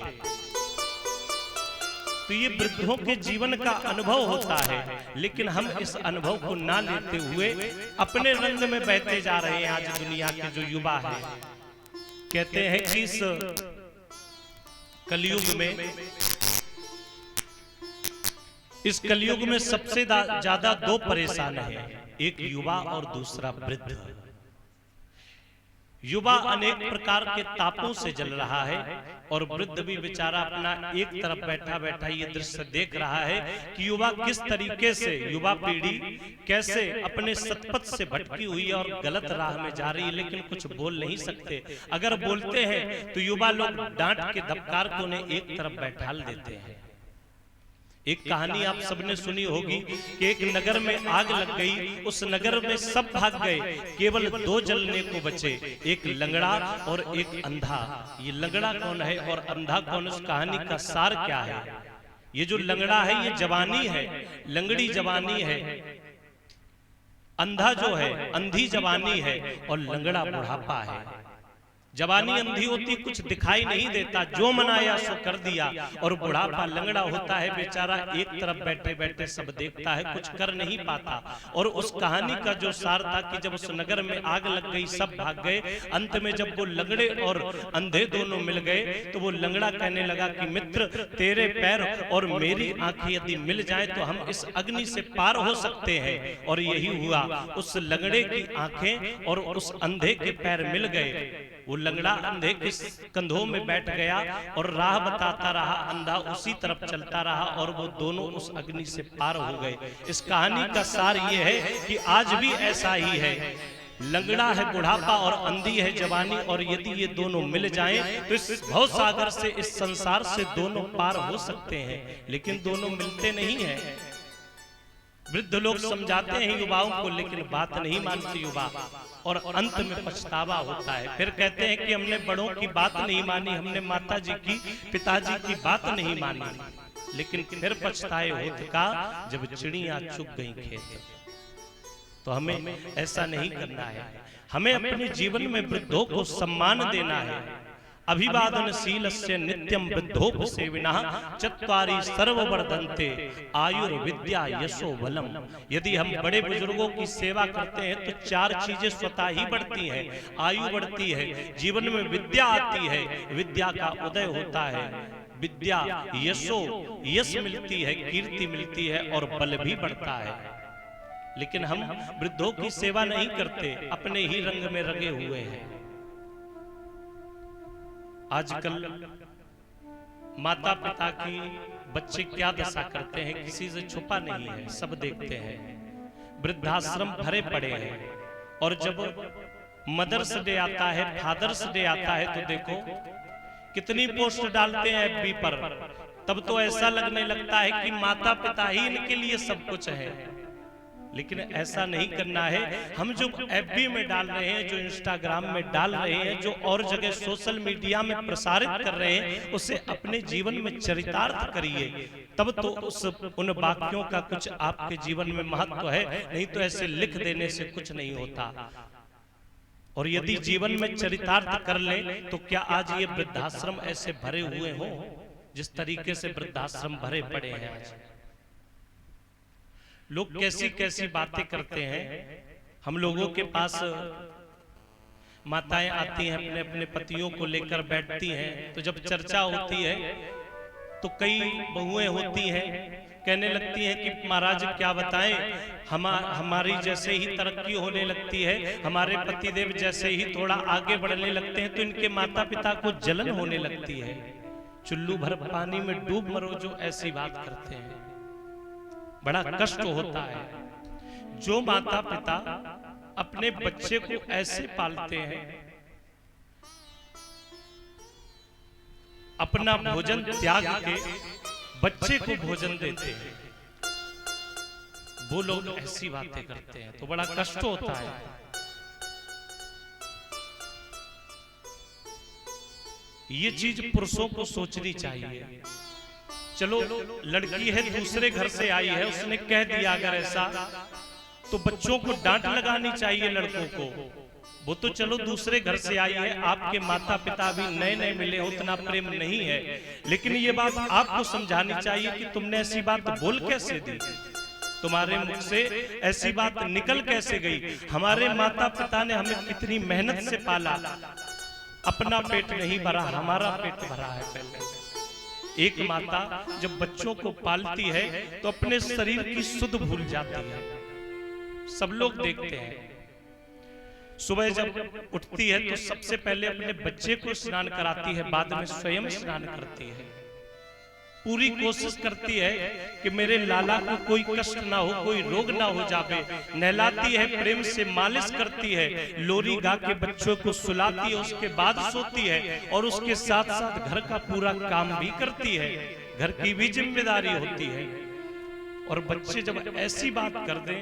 तो ये वृद्धों के जीवन का अनुभव होता है, लेकिन हम इस अनुभव को ना लेते हुए अपने रंग में बहते जा रहे हैं। आज दुनिया के जो युवा है, कहते हैं कि इस कलयुग में सबसे ज्यादा दो परेशान है, एक युवा और दूसरा वृद्ध। युवा अनेक प्रकार के तापों से जल रहा है और वृद्ध भी बेचारा अपना एक तरफ बैठा बैठा ये दृश्य देख रहा है कि युवा किस तरीके से, युवा पीढ़ी कैसे अपने सतपथ से भटकी हुई और गलत राह में जा रही है, लेकिन कुछ बोल नहीं सकते। अगर बोलते हैं तो युवा लोग डांट के धबकार को उन्हें एक तरफ बैठाल देते हैं। एक कहानी आप सबने सुनी होगी कि एक नगर में आग लग गई, उस नगर में सब भाग गए, केवल दो जलने को बचे, एक लंगड़ा और एक अंधा। ये लंगड़ा कौन है और अंधा कौन, उस कहानी का सार क्या है? ये जो लंगड़ा है ये जवानी है, लंगड़ी जवानी है, अंधा जो है अंधी जवानी है और लंगड़ा बुढ़ापा है। जवानी अंधी होती, कुछ दिखाई नहीं देता, जो मनाया सो कर दिया, और बुढ़ापा लंगड़ा होता है, बेचारा एक तरफ बैठे बैठे सब देखता है, कुछ कर नहीं पाता। और उस कहानी का जो सार था कि जब उस नगर में आग लग गई, सब भाग गए, अंत में जब वो लंगड़े और अंधे दोनों मिल गए तो वो लंगड़ा कहने लगा कि मित्र, तेरे पैर और मेरी आंखें यदि मिल जाए तो हम इस अग्नि से पार हो सकते हैं। और यही हुआ, उस लंगड़े की आंखें और उस अंधे के पैर मिल गए। वो लंगड़ा अंधे के कंधों में बैठ गया और राह बताता रहा, अंधा उसी तरफ चलता रहा और वो दोनों उस अग्नि से पार हो गए। इस कहानी का सार ये है कि आज भी ऐसा ही है, लंगड़ा है बुढ़ापा और अंधी है जवानी, और यदि ये दोनों मिल जाएं तो इस भवसागर से, इस संसार से दोनों पार हो सकते हैं, लेकिन दोनों मिलते नहीं हैं। वृद्ध लोग समझाते हैं युवाओं को, लेकिन बात नहीं मानते युवा, और अंत में पछतावा होता है। फिर कहते हैं कि हमने बड़ों की बात नहीं मानी, हमने माताजी की, पिताजी की बात नहीं मानी, लेकिन फिर पछताए होत का जब चिड़ियां चुग गई खेत। तो हमें ऐसा नहीं करना है, हमें अपने जीवन में वृद्धों को सम्मान देना है। अभिवादनशीलस्य नित्यं वृद्धोपसेविनः चत्वारि सर्ववर्धन्ते आयुर्विद्या यशो बलम। यदि हम बड़े बुजुर्गों की सेवा करते हैं तो चार चीजें स्वतः ही बढ़ती हैं। आयु बढ़ती है, जीवन में विद्या आती है, विद्या का उदय होता है, विद्या यशो, यश मिलती है, कीर्ति मिलती है और बल भी बढ़ता है। लेकिन हम वृद्धों की सेवा नहीं करते, अपने ही रंग में रंगे हुए हैं। आजकल माता पिता की बच्चे क्या दशा करते हैं किसी से छुपा नहीं है, सब देखते हैं। वृद्धाश्रम भरे पड़े हैं, और जब मदर्स डे आता है, फादर्स डे आता है, तो देखो कितनी पोस्ट डालते हैं एफबी पर। तब तो ऐसा लगने लगता है कि माता पिता ही इनके लिए सब कुछ है, लेकिन ऐसा नहीं करना है। हम जो एफबी में डाल रहे हैं, जो इंस्टाग्राम में डाल रहे हैं, जो और जगह सोशल मीडिया में प्रसारित कर रहे हैं, उसे अपने जीवन में चरितार्थ करिए, तब तो उन वाक्यों का कुछ आपके जीवन में महत्व है। नहीं तो ऐसे लिख देने से कुछ नहीं होता। और यदि जीवन में चरितार्थ कर लें तो क्या आज ये वृद्धाश्रम ऐसे भरे हुए हों जिस तरीके से वृद्धाश्रम भरे पड़े हैं? आज लोग कैसी कैसी बातें करते हैं। हम लोगों के पास माताएं आती हैं, अपने अपने पतियों को लेकर बैठती हैं, तो जब चर्चा होती है तो कई बहुएं होती हैं, कहने लगती हैं कि महाराज क्या बताएं, हमारी जैसे ही तरक्की होने लगती है, हमारे पतिदेव जैसे ही थोड़ा आगे बढ़ने लगते हैं तो इनके माता पिता को जलन होने लगती है। चुल्लू भर पानी में डूब मरो, जो ऐसी बात करते हैं, बड़ा कष्ट होता है। जो माता पिता अपने बच्चे को ऐसे पालते हैं, अपना भोजन त्याग के बच्चे को भोजन देते हैं, वो लोग ऐसी बातें करते हैं तो बड़ा कष्ट होता है। ये चीज पुरुषों को सोचनी चाहिए। चलो लड़की है, दूसरे घर से आई है, उसने कह दिया अगर ऐसा, तो बच्चों को डांट लगानी चाहिए लड़कों को। वो तो चलो दूसरे घर से आई है, आपके माता पिता भी नए नए मिले हो, उतना प्रेम नहीं है, लेकिन ये बात आपको समझानी चाहिए कि तुमने ऐसी बात बोल कैसे दी, तुम्हारे मुख से ऐसी बात निकल कैसे गई। हमारे माता पिता ने हमें कितनी मेहनत से पाला, अपना पेट नहीं भरा, हमारा पेट भरा है पहले। एक माता जब बच्चों को पालती है तो अपने शरीर की सुध भूल जाती है। सब लोग देखते हैं, सुबह जब उठती है तो सबसे पहले अपने बच्चे को स्नान कराती है, बाद में स्वयं स्नान करती है। पूरी कोशिश करती है कि मेरे लाला को कोई कष्ट ना हो, कोई रोग ना हो जावे। नहलाती है, प्रेम से मालिश करती है, लोरी गा के बच्चों को सुलाती है, उसके बाद सोती है और उसके साथ साथ घर का पूरा काम भी करती है, घर की भी जिम्मेदारी होती है। और बच्चे जब ऐसी बात कर दें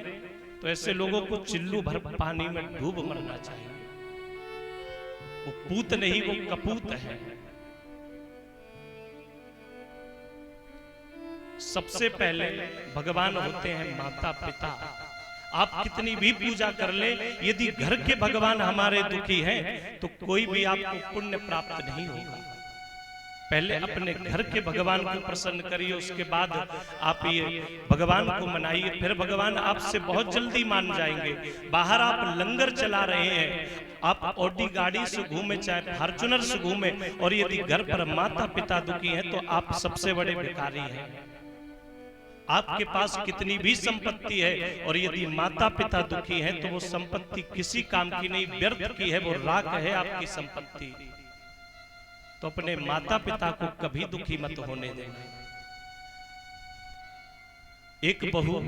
तो ऐसे लोगों को चिल्लू भर पानी में डूब मरना चाहिए। वो पूत नहीं, वो कपूत है। सबसे पहले भगवान होते हैं माता पिता। आप कितनी भी पूजा कर ले, यदि घर के भगवान हमारे दुखी हैं तो कोई भी आपको पुण्य प्राप्त नहीं होगा। पहले अपने घर के भगवान को प्रसन्न करिए, उसके बाद आप ये भगवान को मनाइए, फिर भगवान आपसे बहुत जल्दी मान जाएंगे। बाहर आप लंगर चला रहे हैं, आप ऑडी गाड़ी से घूमे चाहे फॉर्च्यूनर से घूमे, और यदि घर पर माता पिता दुखी हैं तो आप सबसे बड़े भिखारी हैं। आपके पास कितनी भी संपत्ति है और यदि माता पिता दुखी हैं तो वो संपत्ति किसी काम की नहीं, व्यर्थ की है, वो राख है आपकी संपत्ति। तो अपने माता पिता को कभी दुखी मत होने देना। एक बहू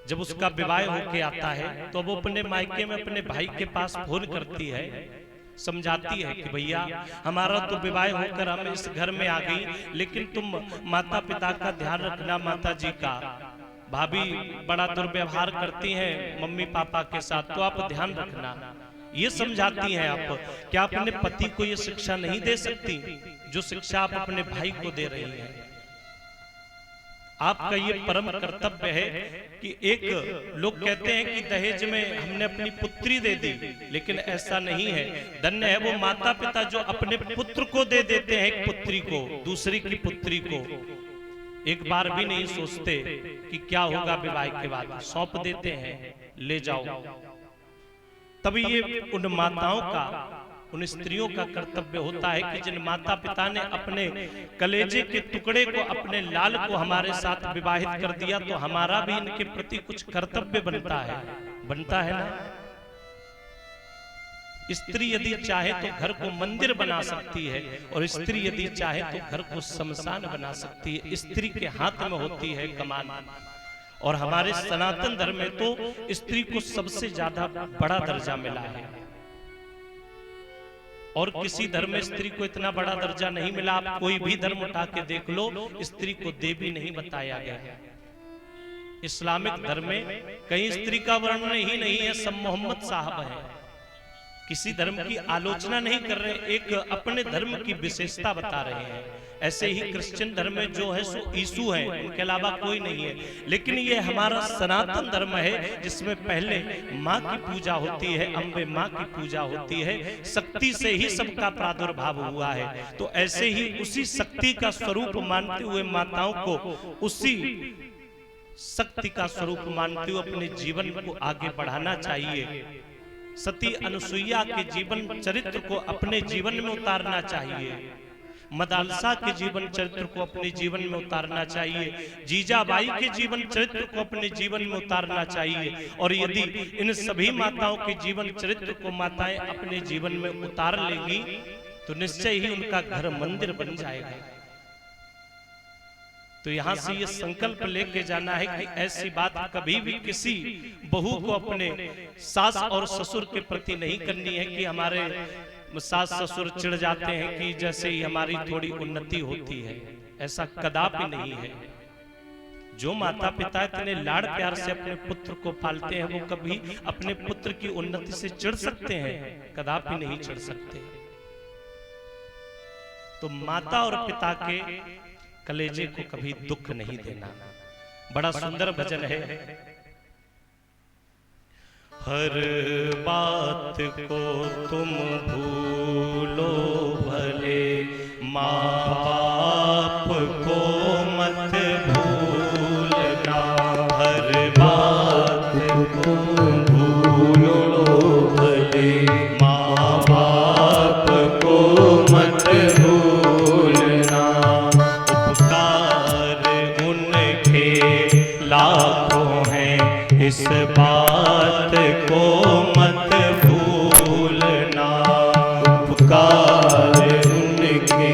जब उसका विवाह होके आता है तो वो अपने मायके में अपने भाई के पास फोन करती है, समझाती है कि भैया हमारा तो विवाह होकर हम इस घर में आ गई, लेकिन तुम माता पिता का ध्यान रखना, माता जी का। भाभी बड़ा दुर्व्यवहार करती हैं मम्मी पापा के साथ, तो आप ध्यान रखना। ये समझाती हैं आप। क्या आप अपने पति को ये शिक्षा नहीं दे सकती जो शिक्षा आप अपने भाई को दे रही हैं? आपका ये परम कर्तव्य है कि एक लोग कहते हैं कि दहेज में हमने अपनी पुत्री दे दी, लेकिन ऐसा नहीं है। धन्य है वो माता पिता जो अपने पुत्र को दे देते हैं, एक पुत्री को, दूसरी की पुत्री को। एक बार भी नहीं सोचते कि क्या होगा विवाह के बाद, सौंप देते हैं, ले जाओ। तभी ये उन माताओं का, उन स्त्रियों का कर्तव्य होता है कि जिन माता पिता ने अपने कलेजे के टुकड़े को, अपने लाल को हमारे साथ विवाहित कर दिया, तो हमारा भी इनके प्रति कुछ कर्तव्य बनता है ना। स्त्री यदि चाहे तो घर को मंदिर बना सकती है, और स्त्री यदि चाहे तो घर को शमशान बना सकती है। स्त्री के हाथ में होती है कमान। और हमारे सनातन धर्म में तो स्त्री को सबसे ज्यादा बड़ा दर्जा मिला है, और किसी धर्म में स्त्री को इतना बड़ा दर्जा नहीं मिला। आप कोई भी धर्म उठा के देख लो, स्त्री को देवी नहीं बताया गया है। इस्लामिक धर्म में कहीं स्त्री का वर्णन ही नहीं है, सब मोहम्मद साहब है। किसी धर्म की आलोचना नहीं कर रहे, एक अपने धर्म की विशेषता बता रहे हैं। ऐसे ही क्रिश्चियन धर्म में जो है सो यीशु है, उनके अलावा कोई नहीं है। लेकिन ये हमारा सनातन धर्म है जिसमें पहले माँ की पूजा होती है, अम्बे माँ की पूजा होती है। शक्ति से ही सबका प्रादुर्भाव हुआ है, तो ऐसे ही उसी शक्ति का स्वरूप मानते हुए माताओं को उसी शक्ति का स्वरूप मानते हुए अपने जीवन को आगे बढ़ाना चाहिए। सती अनुसुईया के जीवन चरित्र को अपने जीवन में उतारना चाहिए, मदालसा के जीवन चरित्र को अपने जीवन में उतारना चाहिए, जीजाबाई के जीवन चरित्र को अपने जीवन में उतारना चाहिए। और यदि इन सभी माताओं के जीवन चरित्र को माताएं अपने जीवन में उतार लेंगी तो निश्चय ही उनका घर मंदिर बन जाएगा। तो यहां से ये संकल्प लेके जाना है कि ऐसी बात कभी भी किसी बहू को अपने सास और ससुर के प्रति नहीं करनी है कि हमारे सास ससुर चिढ़ जाते हैं कि जैसे ही हमारी थोड़ी उन्नति होती है। ऐसा कदापि नहीं है। जो माता पिता इतने लाड़ प्यार से अपने पुत्र को पालते हैं, वो कभी अपने पुत्र की उन्नति से चिढ़ सकते हैं? कदापि नहीं चिढ़ सकते। तो माता और पिता के कलेजे को कभी दुख नहीं देना। बड़ा सुंदर भजन है। हर बात को तुम भूलो भले, माँ बाप को मत भूलना। हर बात को भूलो भले, माँ बाप को मत भूलना। उपकार उनके लाखों हैं, इस बात को मत भूलना। उपकार उनके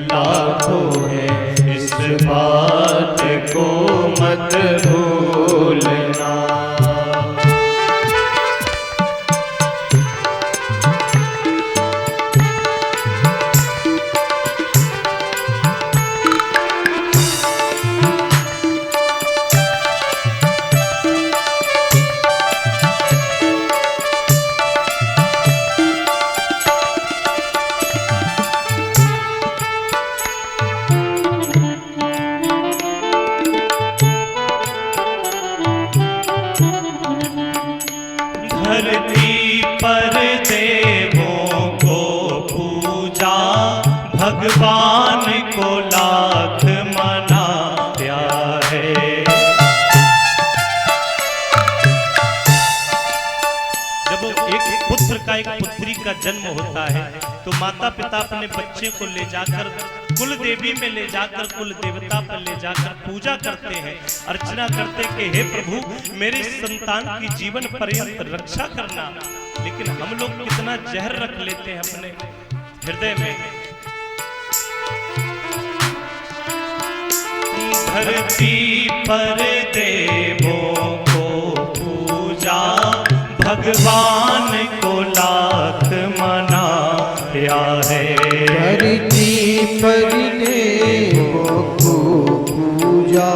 लाखों हैं, इस बात को मत भूलना। धरती पर देवों को पूजा, भगवान को लाख मनाया है। जब एक पुत्र का एक पुत्री का जन्म होता है तो माता पिता अपने बच्चे को ले जाकर कुल देवी में ले जाकर, कुल देवता पर ले जाकर पूजा करते हैं, अर्चना करते कि हे प्रभु मेरे संतान की जीवन पर्यंत रक्षा करना। लेकिन हम लोग कितना जहर रख लेते हैं अपने हृदय में। धरती पर देवों को पूजा, भगवान को लाख मनाया है। धरती पर देवों को पूजा,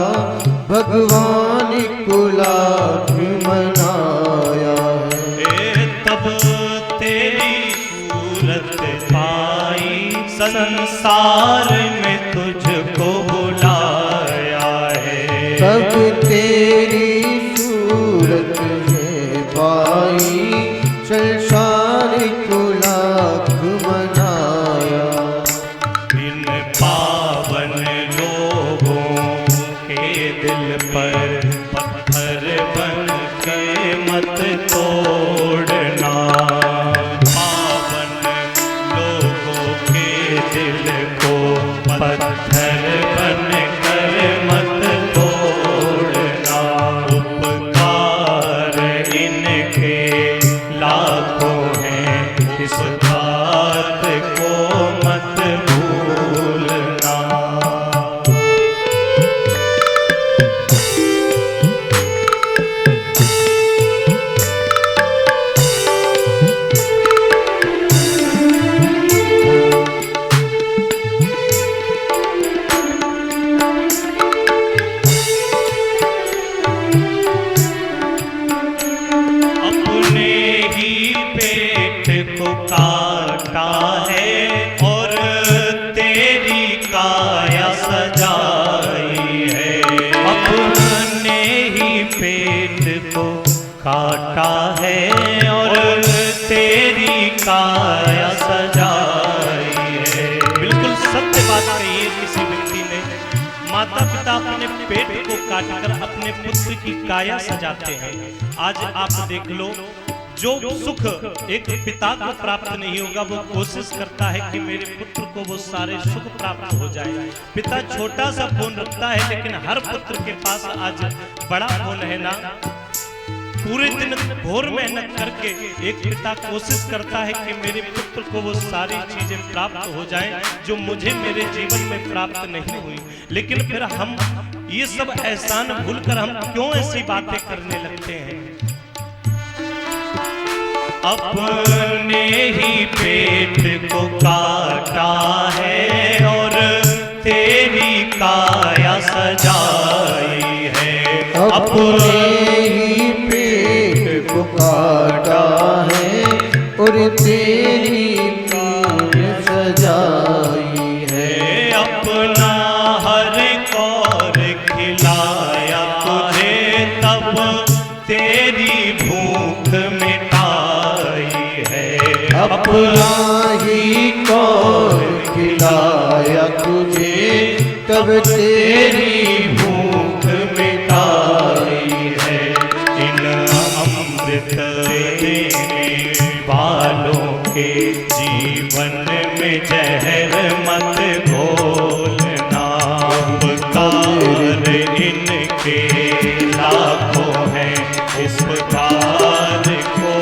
भगवान को लाख मनाया है। तब तेरी सूरत पाई, संसार में तुझको बुलाया है। तब तेरी सूरत में पाई, संसार को लाख मनाया। इन पावन लोगों के दिल पर पत्थर बन के मत तोड़ना। पावन लोगों के दिल को पत्थर बन कर मत तोड़ना। उपकार इनके लाखों हैं, इस बात को मत भूलना। अपने ही पेट को काटा है और तेरी काया सजाई है। अपने ही पेट को काटा है और तेरी काया सजाई है। बिल्कुल सत्य बात कही है किसी व्यक्ति ने। माता पिता अपने पेट को काटकर अपने पुत्र की काया सजाते हैं। आज आप देख लो, जो सुख एक पिता को प्राप्त नहीं होगा वो कोशिश करता है कि मेरे पुत्र को वो सारे सुख प्राप्त हो जाए। पिता छोटा सा फोन रखता है, लेकिन हर पुत्र के पास आज बड़ा फोन है ना। पूरे दिन घोर मेहनत करके एक पिता कोशिश करता है कि मेरे पुत्र को वो सारी चीजें प्राप्त हो जाएं जो मुझे मेरे जीवन में प्राप्त नहीं हुई। लेकिन फिर हम ये सब एहसान भूलकर हम क्यों ऐसी बातें करने लगते हैं। अपने ही पेट को काटा है और तेरी काया सजाई है। अपने ही पेट को काटा है और तेरी काया सजाई नाही कौन खिलाया तुझे, तब तेरी भूख मिटाई है। इन अमृत देने वालों के जीवन में जहर मत घोलना। उपकार इनके लाखों हैं, इस उपकार को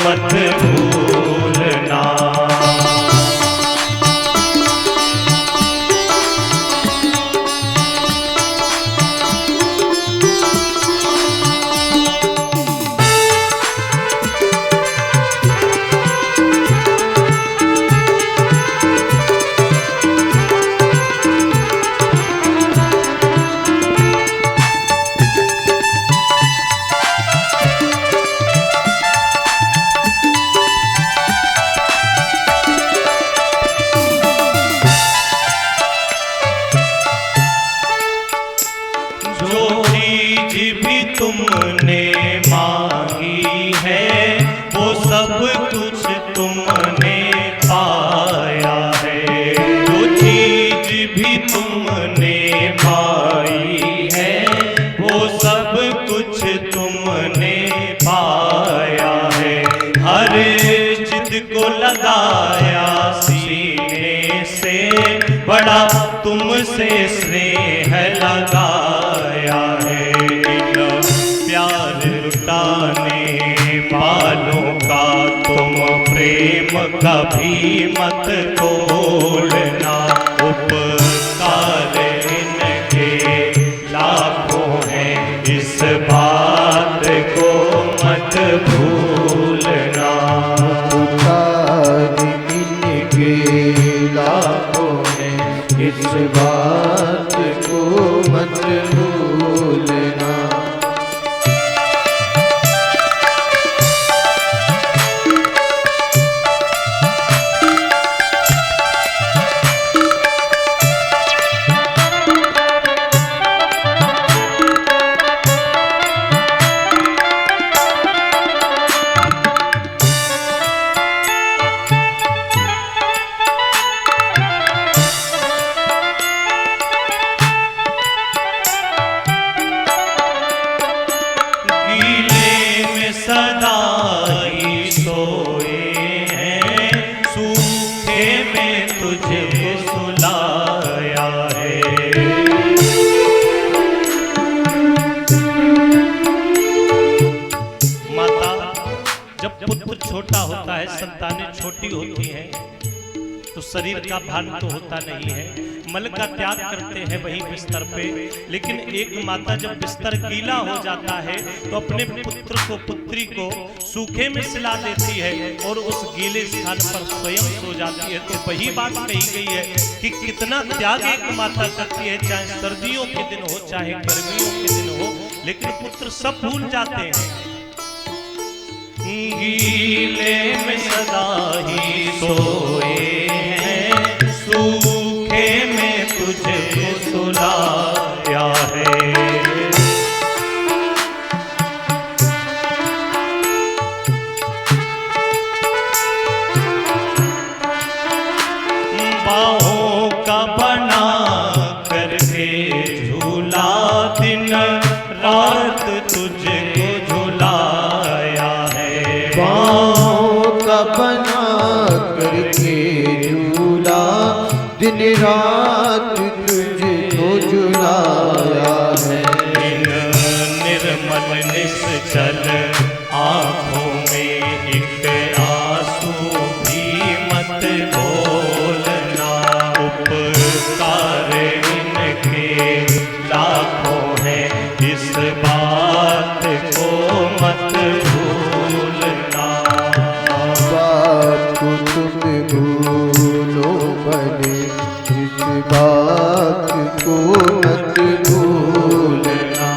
मत भूलना। तुमने मांगी है वो सब कुछ तुमने पाया है। जो चीज भी तुमने पाई है वो सब कुछ तुमने पाया है। हर जिद को लगाया सीने से, बड़ा तुमसे स्नेह लगाया है। प्यार लुटाने वालों का तुम प्रेम कभी मत भूलना। उपकार इनके लाखों हैं, इस बात को मत भूलना। उपकार इनके लाखों हैं, इस बात को मत भूलना। सदा ही सोए हैं, सूखे में तुझे सुलाया है। माता, जब पुत्र छोटा होता है, संतानें छोटी होती हैं, तो शरीर का भान तो होता नहीं है, मल का त्याग करते हैं वहीं बिस्तर पे। लेकिन एक माता जब बिस्तर गीला हो जाता है तो अपने पुत्र को, पुत्री को सूखे में सिला देती है और उस गीले स्थान पर स्वयं सो जाती है। तो वही बात कही गई है कि कितना त्याग एक माता करती है, चाहे सर्दियों के दिन हो चाहे गर्मियों के दिन हो, लेकिन पुत्र सब भूल जाते हैं। गीले में सदा ही सोए हैं, सूखे में तुझे सुलाया है। बाहों का बना करके झूला, दिन रात तुझे झुलाया है। बाहों का बना करके झूला, दिन रात तुझको झुलाया है। निर्मल निश्चल आँखों में एक आंसू भी मत घोलना। उपकार इनके लाखों हैं, इस बात को मत भूलना। बात को तुम भूलो भले, इस बात को मत भूलना।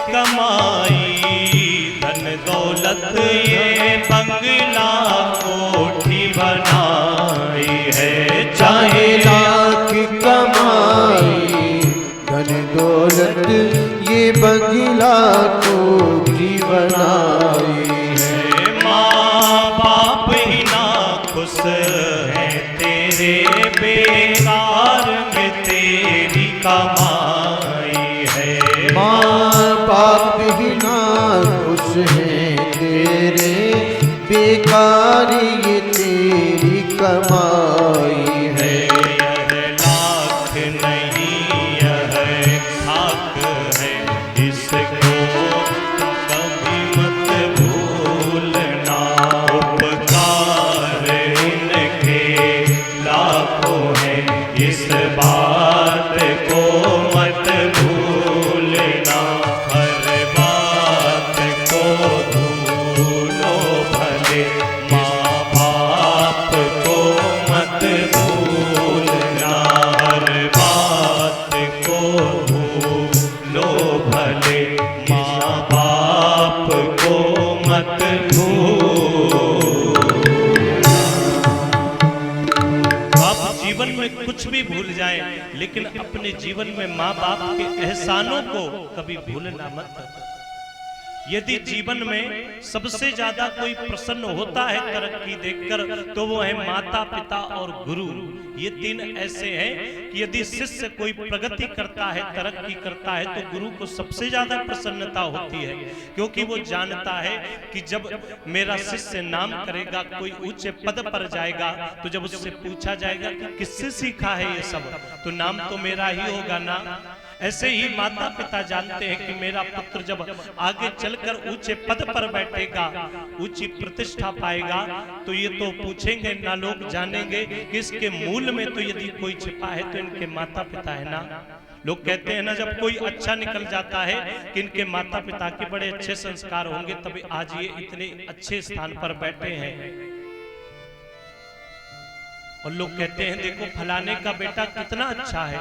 कमाई, धन दौलत ये बंगला कोठी बनाई है। चाहे लाख कमाई, धन दौलत ये बंगला कोठी बनाई है। माँ बाप ही ना खुश है तेरे, बेकार में तेरी कमाई है। माँ बाप ही ना खुश है तेरे, बेकार ये तेरी कमाई है। यह लाख नहीं यह खाक है, इसको कभी मत भूलना। उपकार इनके लाखों हैं, इस बात को मत भूलना। हर बात को भूलो भले, माँ बाप को मत भूलना। हर बात को भूलो भले, माँ बाप को मत भूल। आप जीवन में कुछ भी भूल जाएं, लेकिन अपने जीवन में माँ बाप के एहसानों को कभी भूलना मत। यदि जीवन में सबसे ज्यादा कोई प्रसन्न होता है तरक्की देखकर, तो वो है माता पिता और गुरु। ये तीन ऐसे हैं कि यदि शिष्य कोई प्रगति करता है, तरक्की करता है, तो गुरु को सबसे ज्यादा प्रसन्नता होती है, क्योंकि वो जानता है कि जब मेरा शिष्य नाम करेगा, कोई ऊंचे पद पर जाएगा, तो जब उससे पूछा जाएगा कि किससे सीखा है ये सब, तो नाम तो मेरा ही होगा ना। ऐसे ही माता पिता जानते हैं कि मेरा पुत्र जब आगे चलकर ऊंचे पद पर बैठेगा, ऊंची प्रतिष्ठा पाएगा, तो ये तो पूछेंगे ना, लोग जानेंगे कि इसके मूल में तो यदि कोई छिपा है तो इनके माता पिता है ना। लोग कहते हैं ना, जब कोई अच्छा निकल जाता है कि इनके माता पिता के बड़े अच्छे संस्कार होंगे, तभी आज ये इतने अच्छे स्थान पर बैठे हैं। और लोग कहते हैं देखो फलाने का बेटा कितना अच्छा है,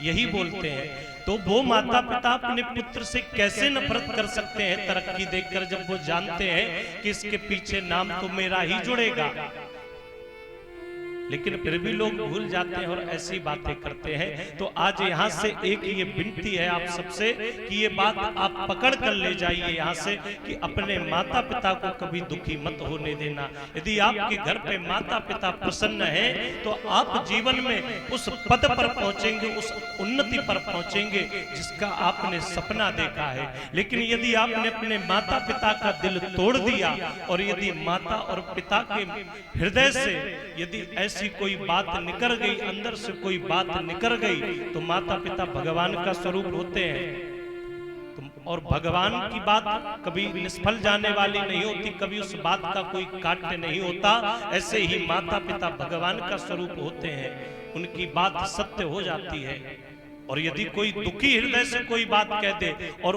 यही बोलते हैं। तो वो माता पिता अपने पुत्र से कैसे नफरत कर सकते हैं तरक्की देखकर, जब वो जानते हैं कि इसके पीछे नाम तो मेरा ही जुड़ेगा। लेकिन फिर भी लोग भूल जाते हैं और ऐसी बातें करते हैं। तो आज यहाँ से एक ये विनती है आप सबसे कि ये बात आप पकड़ कर ले जाइए यहाँ से, कि अपने माता पिता को कभी दुखी मत होने देना। यदि आपके घर पे माता पिता प्रसन्न है, तो आप जीवन में उस पद पर पहुंचेंगे, उस उन्नति पर पहुंचेंगे जिसका आपने सपना देखा है। लेकिन यदि आपने अपने माता पिता का दिल तोड़ दिया, और यदि माता और पिता के हृदय से यदि ऐसी कोई बात निकल गई, अंदर से कोई बात निकल गई, तो माता पिता भगवान का स्वरूप होते हैं। और भगवान की बात कभी निष्फल जाने वाली नहीं होती, कभी उस बात का कोई काट्य नहीं होता। ऐसे ही माता पिता भगवान का स्वरूप होते हैं, उनकी बात सत्य हो जाती है। और यदि कोई दुखी हृदय से कोई बात कह दे और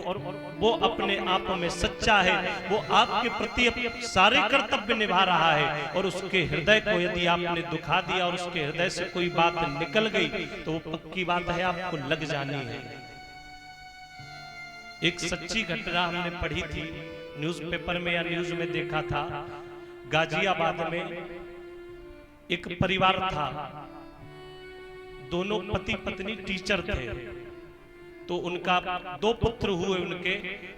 वो अपने आप में सच्चा है, वो आपके प्रति सारे कर्तव्य निभा रहा है, और उसके हृदय को यदि आपने दुखा दिया और उसके हृदय से कोई बात निकल गई, तो वो पक्की बात है आपको लग जानी है। एक सच्ची घटना हमने पढ़ी थी न्यूज़पेपर में या न्यूज में देखा था। गाजियाबाद में एक परिवार था, दोनों पति पत्नी टीचर थे। तो उनका 2 पुत्र हुए, उनके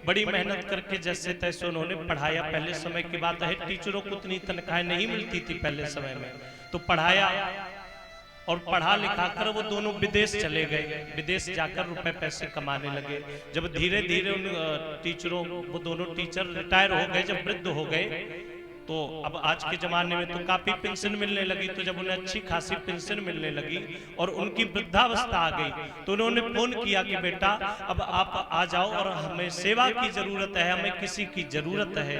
बड़ी मेहनत करके जैसे तैसे उन्होंने पढ़ाया। पहले समय की बात है, टीचरों को उतनी तनख्वाह नहीं मिलती थी पहले समय में, तो पढ़ाया और पढ़ा लिखा कर वो दोनों विदेश चले गए। विदेश जाकर रुपए पैसे कमाने लगे। जब धीरे धीरे उन टीचरों, वो दोनों टीचर रिटायर हो गए, जब वृद्ध हो गए, तो अब आज के जमाने में तो काफी पेंशन मिलने लगी। तो जब उन्हें अच्छी खासी पेंशन मिलने लगी और उनकी वृद्धावस्था आ गई, तो उन्होंने फोन किया कि बेटा अब आप आ जाओ और हमें सेवा की जरूरत है, हमें किसी की जरूरत है,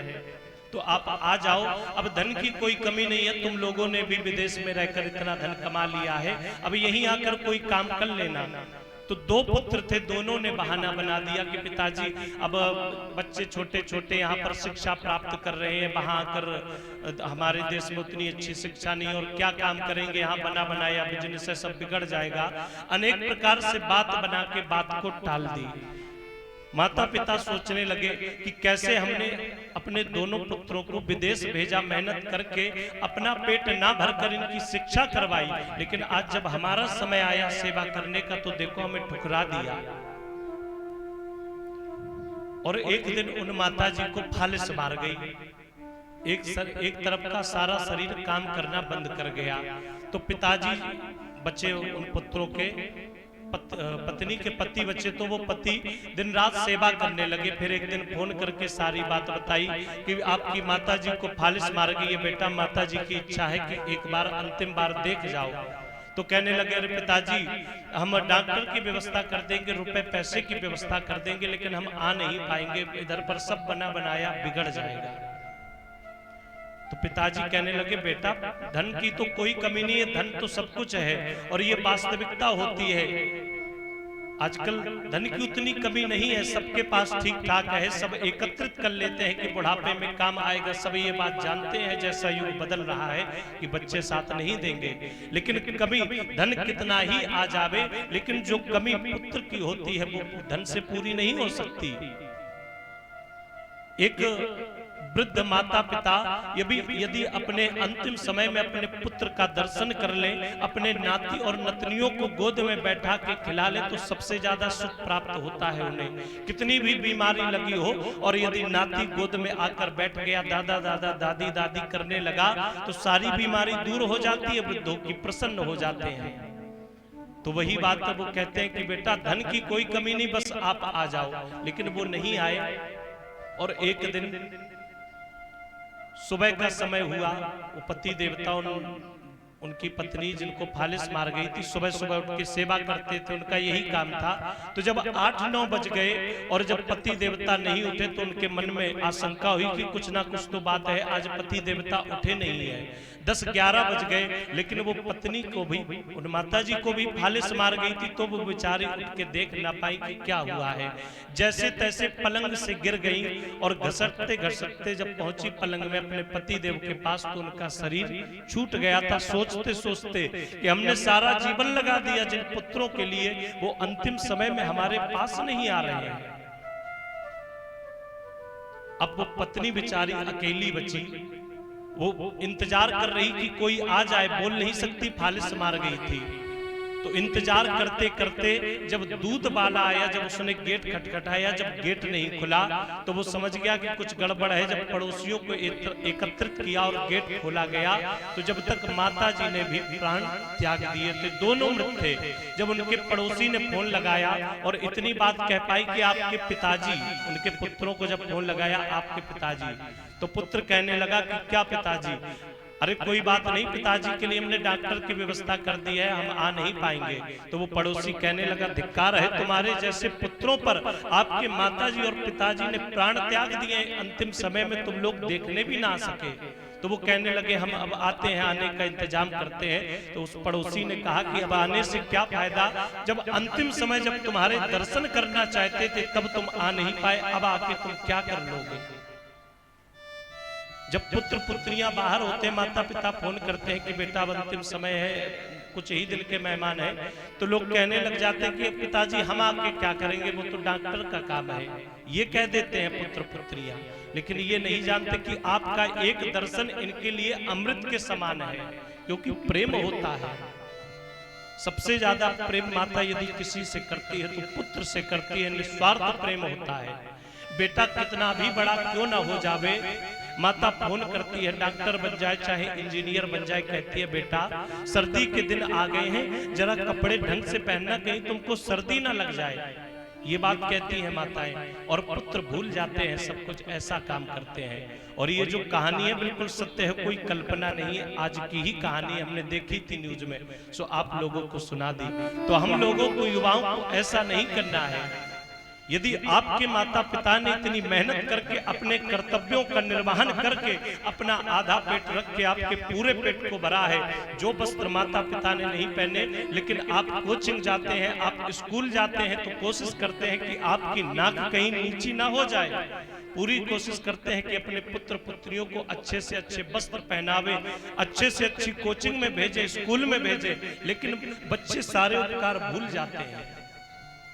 तो आप आ जाओ। अब धन की कोई कमी नहीं है, तुम लोगों ने भी विदेश में रहकर इतना धन कमा लिया है, अब यहीं आकर कोई काम कर लेना। तो 2 पुत्र थे, दोनों ने बहाना बना दिया कि पिताजी अब बच्चे छोटे छोटे यहाँ पर शिक्षा प्राप्त कर रहे हैं, वहां आकर हमारे देश में उतनी अच्छी शिक्षा नहीं, और क्या काम करेंगे, यहाँ बना बनाया बिजनेस है, सब बिगड़ जाएगा। अनेक प्रकार से बात बना के बात को टाल दी। माता पिता सोचने लगे कि कैसे हमने अपने दोनों पुत्रों को विदेश भेजा, मेहनत करके अपना पेट ना भरकर इनकी शिक्षा करवाई, लेकिन आज जब हमारा समय आया सेवा करने का तो देखो हमें ठुकरा दिया। और एक दिन उन माता जी को फालिस मार गई। एक तरफ का सारा शरीर काम करना बंद कर गया। तो पिताजी बचे उन पुत्रों के, पत्नी के पति बचे, तो वो पति दिन रात सेवा करने लगे। फिर एक दिन फोन करके सारी बात बताई कि आपकी माता जी को फालिस मार गई है बेटा, माता जी की इच्छा है कि एक बार अंतिम बार देख जाओ। तो कहने लगे अरे पिताजी हम डॉक्टर की व्यवस्था कर देंगे, रुपए पैसे की व्यवस्था कर देंगे, लेकिन हम आ नहीं पाएंगे, इधर पर सब बना बनाया बिगड़ जाएगा। तो पिताजी कहने लगे बेटा धन की तो कोई कमी नहीं है, धन तो सब कुछ है, और ये वास्तविकता होती है। आजकल धन की उतनी कमी नहीं है, सबके पास ठीक ठाक है, सब एकत्रित कर लेते हैं कि बुढ़ापे में काम आएगा, सब ये बात जानते हैं। जैसा युग बदल रहा है कि बच्चे साथ नहीं देंगे, लेकिन कमी धन कितना ही आ जावे, लेकिन जो कमी पुत्र की होती है वो धन से पूरी नहीं हो सकती। एक वृद्ध माता पिता यदि अपने अंतिम समय में अपने पुत्र का दर्शन कर ले, अपने नाती और नतनियों को गोद में बैठा के खिला ले, तो सबसे ज्यादा सुख प्राप्त होता है उन्हें। कितनी भी बीमारी लगी हो और यदि नाती गोद में आकर बैठ गया, दादा दादा दादी दादी करने लगा, तो सारी बीमारी दूर हो जाती है, वृद्धों की प्रसन्न हो जाते हैं। तो वही बात वो कहते हैं कि बेटा धन की कोई कमी नहीं, बस आप आ जाओ। लेकिन वो नहीं आए। और एक दिन सुबह का समय हुआ, वो पति देवता उनकी पत्नी जिनको फालिस मार गई थी, सुबह सुबह उठ के सेवा करते थे, उनका यही काम था। तो जब 8-9 बज गए और जब पति देवता नहीं उठे, तो उनके मन में आशंका हुई कि कुछ ना कुछ तो बात है, आज पति देवता उठे नहीं है। 10-11 बज गए, लेकिन वो पत्नी को भी, उन माता जी को भी फालिस मार गई थी, तो वो बेचारी उठ के देख ना पाई कि क्या हुआ है। जैसे तैसे पलंग से गिर गई और घसटते घसटते जब पहुंची पलंग में अपने पति देव के पास, तो उनका शरीर छूट गया था। सोचते सोचते कि हमने सारा जीवन लगा दिया जिन पुत्रों के लिए, वो अंतिम समय में हमारे पास नहीं आ रहे हैं। अब वो पत्नी बेचारी अकेली बची, वो इंतजार कर रही कि कोई आ जाए, बोल नहीं सकती, फालिस मार गई थी। तो इंतजार करते करते जब दूध वाला आया, जब उसने गेट खटखटाया, जब गेट नहीं खुला, तो वो समझ गया कि कुछ गड़बड़ है। जब पड़ोसियों को एकत्रित किया और गेट खोला गया, तो जब तक माता जी ने भी प्राण त्याग दिए थे, दोनों मृत थे। जब उनके पड़ोसी ने फोन लगाया और इतनी बात कह पाई कि आपके पिताजी, उनके पुत्रों को जब फोन लगाया आपके पिताजी, तो पुत्र कहने लगा कि क्या पिताजी, अरे कोई बात नहीं, पिताजी के लिए हमने डॉक्टर की व्यवस्था कर दी है, हम आ नहीं पाएंगे। तो वो पड़ोसी कहने लगा धिक्कार है तुम्हारे जैसे पुत्रों पर, आपके माताजी और पिताजी ने प्राण त्याग दिए, अंतिम समय में तुम लोग देखने भी ना आ सके। तो वो कहने लगे हम अब आते हैं, आने का इंतजाम करते हैं। तो उस पड़ोसी ने कहा कि अब आने से क्या फायदा, जब अंतिम समय जब तुम्हारे दर्शन करना चाहते थे तब तुम आ नहीं पाए, अब आके तुम क्या कर लोगे। जब पुत्र पुत्रियां बाहर होते, माता पिता फोन करते हैं कि बेटा अब अंतिम समय है, कुछ ही दिन के मेहमान हैं, तो लोग कहने लग जाते हैं कि पिताजी हम आके क्या करेंगे, वो तो डॉक्टर का काम है, ये कह देते हैं पुत्र पुत्रियां। लेकिन ये नहीं जानते कि आपका एक दर्शन इनके लिए अमृत के समान है, क्योंकि प्रेम होता है। सबसे ज्यादा प्रेम माता यदि किसी से करती है तो पुत्र से करती है, निस्वार्थ प्रेम होता है। बेटा कितना भी बड़ा क्यों ना हो जावे, माता फोन करती है, डॉक्टर बन जाए चाहे इंजीनियर बन जाए, कहती है बेटा सर्दी के दिन आ गए हैं, जरा कपड़े ढंग से पहनना, कहीं तुमको सर्दी ना लग जाए। ये बात कहती है माताएं, और पुत्र भूल जाते हैं सब कुछ, ऐसा काम करते हैं। और ये जो कहानी है बिल्कुल सत्य है, कोई कल्पना नहीं है, आज की ही कहानी हमने देखी थी न्यूज में, सो आप लोगों को सुना दी। तो हम लोगों को, युवाओं को ऐसा नहीं करना है। यदि आपके माता पिता ने इतनी मेहनत करके अपने कर्तव्यों का निर्वहन करके अपना आधा पेट रख के आपके पूरे पेट को भरा है, जो वस्त्र माता पिता ने नहीं पहने, लेकिन आप कोचिंग जाते हैं, आप स्कूल जाते हैं, तो कोशिश करते हैं कि आपकी नाक कहीं नीची ना हो जाए। पूरी कोशिश करते हैं कि अपने पुत्र पुत्रियों को अच्छे से अच्छे वस्त्र पहनावे, अच्छे से अच्छी कोचिंग में भेजे, स्कूल में भेजे, लेकिन बच्चे सारे उपकार भूल जाते हैं।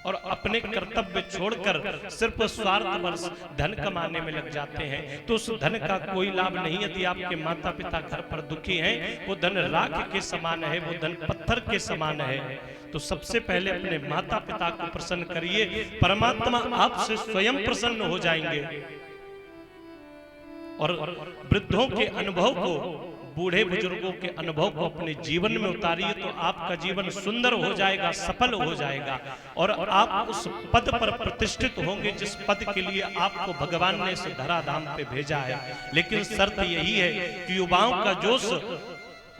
और अपने कर्तव्य छोड़कर सिर्फ स्वार्थवश धन कमाने में लग जाते हैं, तो उस धन का कोई लाभ नहीं। यदि आपके माता पिता घर पर दुखी हैं, वो धन राख के समान है, वो धन पत्थर के समान है। तो सबसे पहले अपने माता पिता को प्रसन्न करिए, परमात्मा आपसे स्वयं प्रसन्न हो जाएंगे। और वृद्धों के अनुभव को, बूढ़े बुजुर्गों के अनुभव को अपने जीवन में उतारिए, तो आपका जीवन सुंदर हो जाएगा, सफल हो जाएगा, और आप उस पद पर प्रतिष्ठित होंगे जिस पद के लिए आपको भगवान ने इस धराधाम पे भेजा है। लेकिन शर्त यही है कि युवाओं का जोश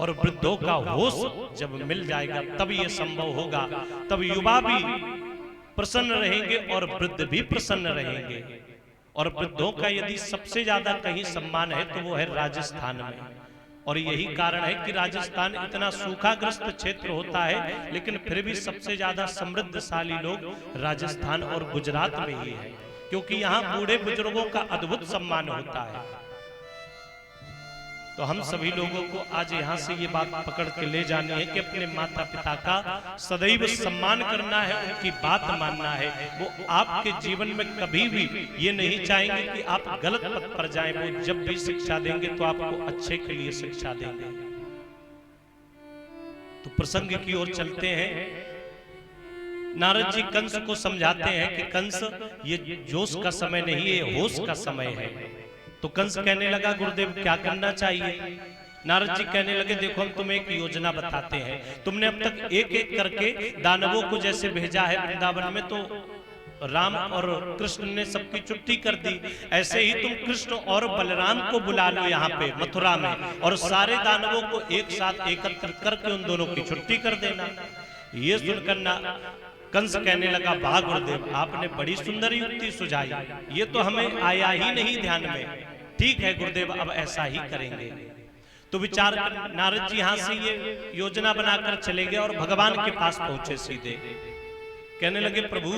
और वृद्धों का होश जब मिल जाएगा तब यह संभव होगा। तब युवा भी प्रसन्न रहेंगे और वृद्ध भी प्रसन्न रहेंगे। और वृद्धों का यदि सबसे ज्यादा कहीं सम्मान है तो वो है राजस्थान में। और यही कारण है कि राजस्थान इतना सूखाग्रस्त क्षेत्र होता है, लेकिन फिर भी सबसे ज्यादा समृद्धशाली लोग राजस्थान और गुजरात में ही है, क्योंकि यहाँ बूढ़े बुजुर्गों का अद्भुत सम्मान होता है। तो हम सभी लोगों को आज यहाँ से ये बात पकड़ के ले जानी है कि अपने माता पिता का सदैव सम्मान करना है, उनकी बात मानना है। वो आपके जीवन में कभी भी ये नहीं चाहेंगे कि आप गलत पथ पर जाएं। वो जब भी शिक्षा देंगे तो आपको अच्छे के लिए शिक्षा देंगे। तो प्रसंग की ओर चलते हैं। नारद जी कंस को समझाते हैं कि कंस, ये जोश का समय नहीं, ये होश का समय है। तो कंस कहने लगा, गुरुदेव क्या करना चाहिए? नारद जी कहने लगे, देखो हम तुम्हें एक योजना बताते हैं। तुमने अब तक एक एक करके दानवों को जैसे भेजा है वृंदावन में, तो राम और कृष्ण ने सबकी छुट्टी कर दी। ऐसे ही तुम कृष्ण और बलराम को बुला लो यहाँ पे मथुरा में, और सारे दानवों को एक साथ एकत्रित करके उन दोनों की छुट्टी कर देना। ये सुनकर ना कंस कहने लगा, वाह गुरुदेव, आपने बड़ी सुंदर युक्ति सुझाई, ये तो हमें आया ही नहीं ध्यान में। ठीक है गुरुदेव, अब ऐसा ही करेंगे। तो विचार नारद जी यहाँ से ये योजना बनाकर चले गए और भगवान के पास पहुंचे सीधे। कहने लगे, प्रभु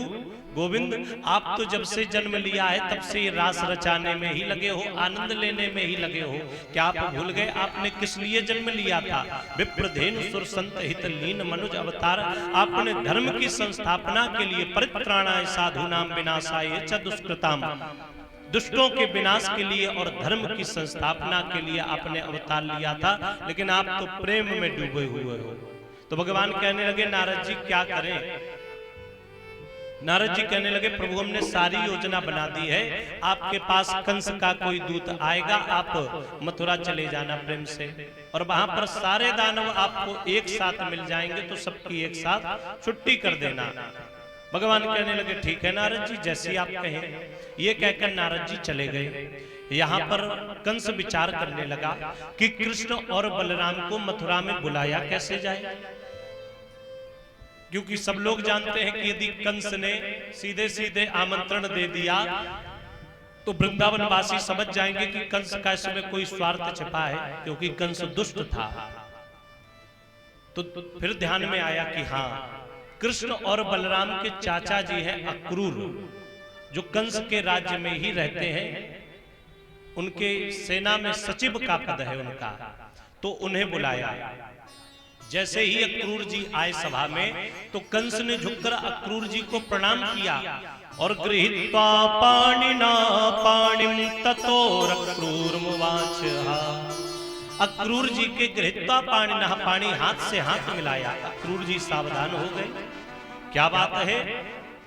गोविंद, आप तो जब से जन्म लिया है तब से ये रास रचाने में ही लगे हो, आनंद लेने में ही लगे हो। क्या आप भूल गए आपने किस लिए जन्म लिया था? विप्रधेनु सुर संत हित लीन मनुज अवतार। आपने धर्म की संस्थापना के लिए, परित्राणाय साधुनाम विनाशाय च दुष्कृताम, दुष्टों के विनाश के लिए और धर्म की संस्थापना के लिए आपने अवतार लिया था, लेकिन आप तो प्रेम में डूबे हुए हो। तो भगवान कहने लगे, नारद जी क्या करें? नारद जी कहने लगे, प्रभु हमने सारी योजना बना दी है, आपके पास कंस का कोई दूत आएगा, आप मथुरा चले जाना प्रेम से, और वहां पर सारे दानव आपको एक साथ मिल जाएंगे, तो सबकी एक साथ छुट्टी कर देना। भगवान कहने लगे, ठीक है नारद जी, जैसी आप कहें। ये कहकर नारद जी चले गए। यहाँ पर कंस विचार करने लगा कि कृष्ण और बलराम को मथुरा में बुलाया कैसे जाए, क्योंकि सब लोग जानते हैं कि यदि कंस ने सीधे सीधे आमंत्रण दे दिया तो वृंदावन वासी समझ जाएंगे कि कंस का इसमें कोई स्वार्थ छिपा है, क्योंकि कंस दुष्ट था। तो फिर ध्यान में आया कि हाँ, कृष्ण और बलराम के चाचा जी हैं अक्रूर, जो कंस के राज्य में ही रहते हैं, उनके सेना में सचिव का पद है उनका, तो उन्हें बुलाया। जैसे ही अक्रूर जी आए सभा में, तो कंस ने झुककर अक्रूर जी को प्रणाम किया और गृहीत्वा पाणिना पाणिम ततोरक्रूरमुवाच। अक्रूर जी के गृहीत्वा पाणिना, पाणी हाथ से हाथ मिलाया। अक्रूर जी सावधान हो गए, क्या बात है,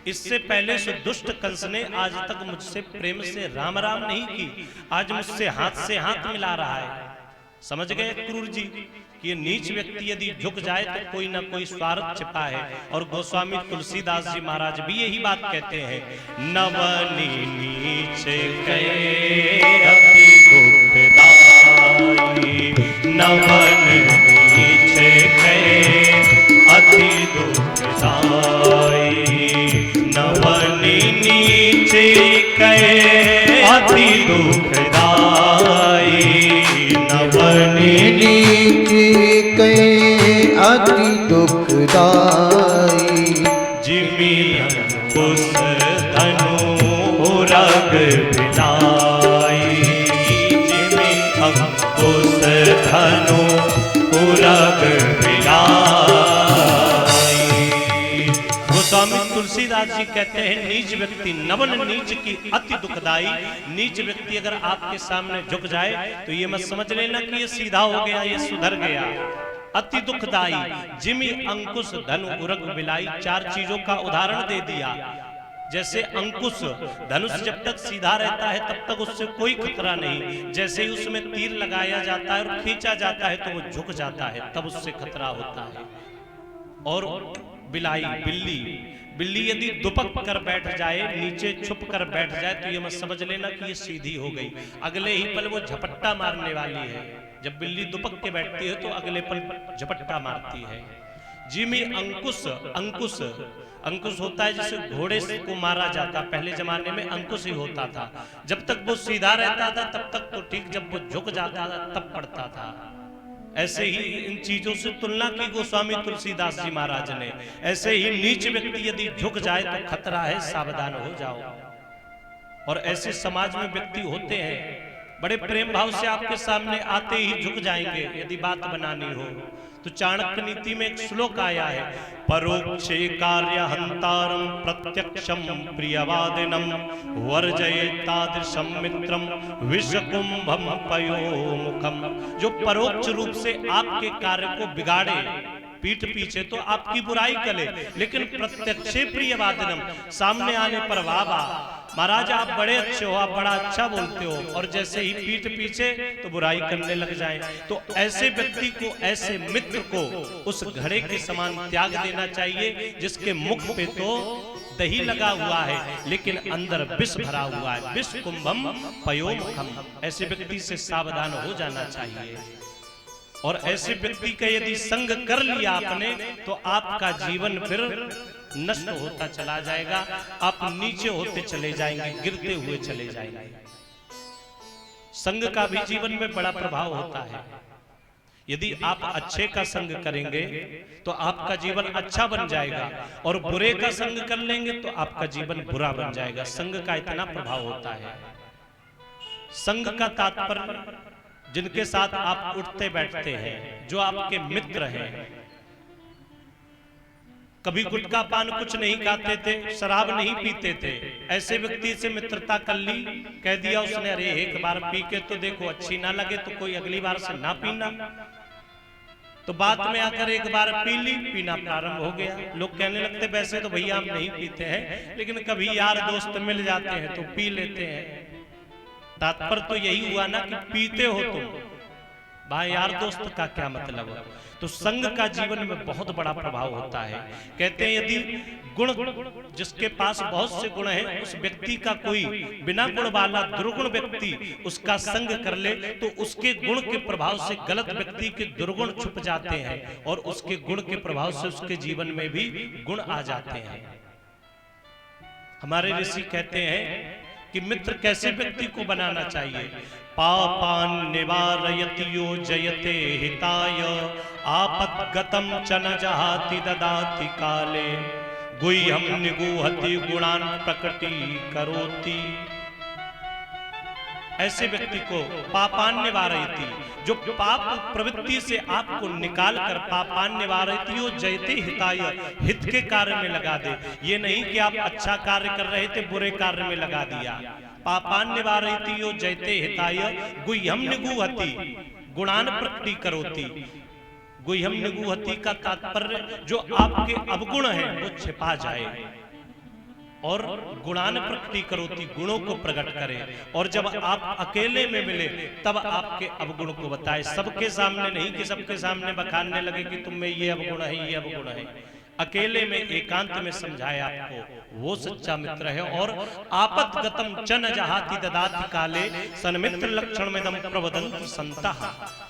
इससे पहले से दुष्ट कंस ने आज तक मुझसे प्रेम से राम राम नहीं की, आज मुझसे हाथ से हाथ मिला रहा है। समझ गए अक्रूर जी कि ये नीच व्यक्ति यदि झुक जाए तो कोई ना कोई स्वार्थ छिपा है। और गोस्वामी तुलसीदास जी महाराज भी यही बात कहते हैं, नवनी नीच गए अति दुखदाई, नवन नीच गए अति दुखदाई, नवनी नीच गए अति दुखदाई, नवनी अति दुखदाई, जिमिलन कुश धनु रग बिलाई, जिमिलन कुश धनु रग बिलाई। गोस्वामी तुलसीदास तुलसीदास जी कहते हैं नीच व्यक्ति नवन नीच की अति दुखदाई। नीच व्यक्ति अगर आपके सामने झुक जाए तो ये मत समझ लेना कि ये सीधा हो गया, ये सुधर गया। अति दुखदाई जिमि अंकुश धनु उरग बिलाई। चार चीजों का उदाहरण दे दिया। जैसे अंकुश, धनुष जब तक सीधा रहता है तब तक उससे कोई खतरा नहीं, जैसे ही उसमें तीर लगाया जाता है और खींचा जाता है तो वो झुक जाता है, तब उससे खतरा होता है। और बिलाई, बिल्ली, बिल्ली यदि दुपक कर बैठ जाए, नीचे छुप कर बैठ जाए तो ये मत समझ लेना कि ये सीधी हो गई, अगले ही पल वो झपट्टा मारने वाली है। जब बिल्ली दुपक के बैठती है तो अगले पल झपट्टा मारती है। जिमी अंकुश, अंकुश, अंकुश होता है जिसे घोड़े को मारा जाता, पहले जमाने में अंकुश ही होता था। जब तक वो सीधा रहता था तब तक तो ठीक, जब वो झुक जाता था तब पड़ता था। ऐसे ही इन चीजों से तुलना की गोस्वामी तुलसीदास जी महाराज ने। ऐसे ही नीच व्यक्ति यदि झुक जाए तो खतरा है, सावधान हो जाओ। और ऐसे समाज में व्यक्ति होते हैं बड़े प्रेम भाव से आपके सामने आते ही झुक जाएंगे यदि बात बनानी हो। तो चाणक्य नीति में एक श्लोक आया है, परोक्षे कार्य हंतारम प्रत्यक्षम प्रियवादिनम वर्जयेत् तादृशम मित्रम विषकुंभम पयोमुखम। जो परोक्ष रूप से आपके कार्य को बिगाड़े, पीठ पीछे तो आपकी बुराई करे, लेकिन प्रत्यक्षे प्रियवादिनम, सामने आने पर वाह वाह महाराज आप बड़े अच्छे हो, आप बड़ा अच्छा बोलते हो, और जैसे ही पीठ पीछे तो बुराई करने लग जाए। तो ऐसे व्यक्ति को, ऐसे मित्र को उस घड़े के समान त्याग देना चाहिए जिसके मुख पे तो दही लगा हुआ है लेकिन अंदर विष भरा हुआ है। विष कुंभम पयोमुखम। ऐसे व्यक्ति से सावधान हो जाना चाहिए। और ऐसे व्यक्ति का यदि संग कर लिया आपने तो आपका जीवन फिर नष्ट होता चला जाएगा, आप नीचे होते चले जाएंगे, गिरते हुए चले जाएंगे। संग का भी जीवन में बड़ा प्रभाव होता है। यदि आप अच्छे का संग करेंगे तो आपका जीवन अच्छा बन जाएगा, और बुरे का संग कर लेंगे तो आपका जीवन बुरा बन जाएगा। संग का इतना प्रभाव होता है। संग का तात्पर्य जिनके साथ आप उठते बैठते हैं, जो आपके मित्र हैं। कभी गुटखा पान कुछ नहीं खाते थे, शराब नहीं पीते थे, ऐसे व्यक्ति से मित्रता कर ली, कह दिया उसने अरे एक बार पी के तो देखो, अच्छी ना लगे तो कोई अगली बार से ना पीना। तो बाद में आकर एक बार पी ली, पीना प्रारंभ हो गया। लोग कहने लगते वैसे तो भैया हम नहीं पीते हैं, लेकिन कभी यार दोस्त मिल जाते हैं तो पी लेते हैं। तात्पर्य तो यही हुआ ना कि पीते हो तुम, भाई यार दोस्त का क्या मतलब है। तो संग का जीवन में बहुत बड़ा प्रभाव होता है। कहते हैं यदि गुण, जिसके पास बहुत से गुण हैं, उस व्यक्ति का कोई बिना गुण वाला दुर्गुण व्यक्ति उसका संग कर ले तो उसके गुण के प्रभाव से गलत व्यक्ति के दुर्गुण छुप जाते हैं, और उसके गुण के प्रभाव से उसके जीवन में भी गुण आ जाते हैं। हमारे ऋषि कहते हैं कि मित्र कैसे व्यक्ति को बनाना चाहिए। पापान निवारयति यो जयते हिताय, आपद्गतम च न जहाति ददाति काले, गुह्यम निगूहति गुणान प्रकटी करोति। ऐसे व्यक्ति को पापान निवारयति, जो पाप प्रवृत्ति से आपको निकाल कर, पापान निवारयति यो जयते हिताय, हित के कार्य में लगा दे। ये नहीं कि आप अच्छा कार्य कर रहे थे बुरे कार्य में लगा दिया। पापान निवारयति यो जयते हिताय, गुह्यम निगूहति गुणान प्रकटी करोति। गुह्यम निगूहति का तात्पर्य जो आपके अवगुण हैं वो छिपा जाए, और गुणान प्रकटी करोति, गुणों को प्रकट करे। और जब आप अकेले में मिले तब आपके अवगुण को बताए, सबके सामने नहीं कि सबके सामने बखानने लगे कि तुम में ये अवगुण है, ये अवगुण है। अकेले में एकांत में समझाए आपको, वो सच्चा मित्र है। और आपद्गतम च न जहाति ददाति काले, सन्मित्र लक्षण में दम प्रवदन्ति संतः।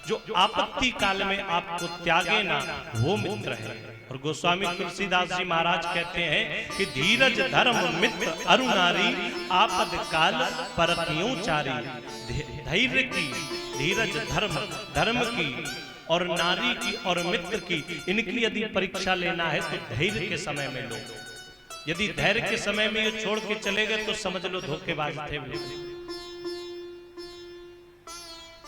जो आपत्ति काल में आपको त्यागे ना, वो मित्र है। और गोस्वामी तुलसीदास जी महाराज कहते हैं कि धीरज धर्म मित्र अरु नारी, आपद काल परतियों चारी। धैर्य की, धीरज धर्म, धर्म की और नारी की और मित्र की, इनकी यदि परीक्षा लेना है तो धैर्य के समय में लो। यदि धैर्य के समय में ये छोड़ के चले गए तो समझ लो धोखेबाज थे।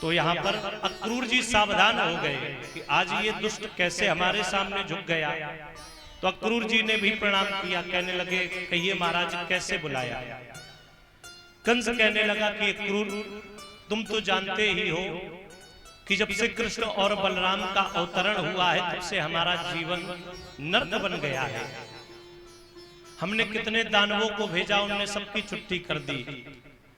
तो यहाँ पर अक्रूर जी सावधान हो गए कि आज ये दुष्ट कैसे हमारे सामने झुक गया। तो अक्रूर जी ने भी प्रणाम किया, कहने लगे कहिए महाराज कैसे बुलाया। कंस कहने लगा कि अक्रूर तुम तो जानते ही हो कि जब से कृष्ण और बलराम का अवतरण हुआ है तब से हमारा जीवन नर्क बन गया है। हमने कितने दानवों को भेजा, उनने सबकी छुट्टी कर दी।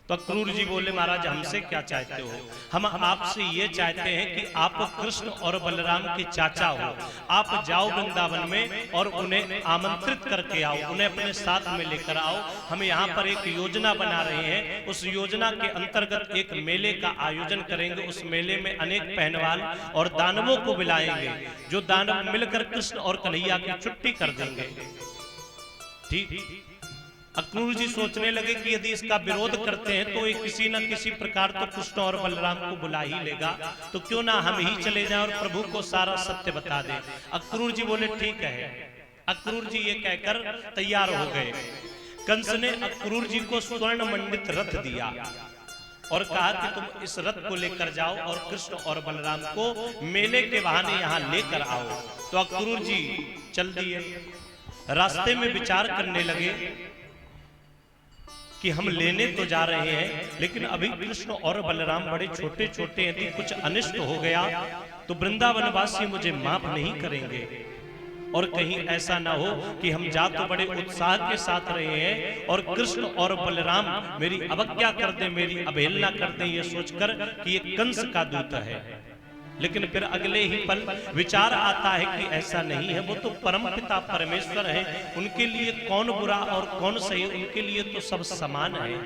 तो अक्रूर जी बोले महाराज हमसे क्या चाहते हो? हम आपसे ये चाहते हैं कि आप कृष्ण और बलराम के चाचा हो, आप जाओ वृंदावन में और उन्हें आमंत्रित करके आओ, उन्हें अपने साथ में लेकर आओ। हम यहाँ पर एक योजना बना रहे हैं, उस योजना के अंतर्गत एक मेले का आयोजन करेंगे। उस मेले में अनेक पहलवान और दानवों को बुलाएंगे, जो दानव मिलकर कृष्ण और कन्हैया की छुट्टी कर देंगे। ठीक। अक्रूर जी सोचने लगे कि यदि इसका विरोध करते हैं तो ये किसी न किसी प्रकार तो कृष्ण और बलराम को बुला ही लेगा, तो क्यों ना हम ही चले जाएं और प्रभु को सारा सत्य बता दें। अक्रूर जी बोले ठीक है। अक्रूर जी ये कहकर तैयार हो गए। कंस ने अक्रूर जी को स्वर्ण मंडित रथ दिया और कहा कि तुम इस रथ को लेकर जाओ और कृष्ण और बलराम को मेले के बहाने यहाँ लेकर आओ। तो अक्रूर जी चल दिए। रास्ते में विचार करने लगे कि हम लेने तो जा रहे हैं, लेकिन अभी कृष्ण और बलराम बड़े छोटे छोटे हैं, तो कुछ अनिष्ट हो गया तो वृंदावनवासी मुझे माफ नहीं करेंगे। और कहीं ऐसा ना हो कि हम जा तो बड़े उत्साह के साथ रहे हैं और कृष्ण और बलराम मेरी अवज्ञा कर दें, मेरी अवहेलना कर दें, ये सोचकर कि ये कंस का दूत है। लेकिन फिर अगले ही पल विचार आता है कि ऐसा नहीं है, वो तो परमपिता परमेश्वर है, उनके लिए कौन बुरा और कौन सही, उनके लिए तो सब समान है,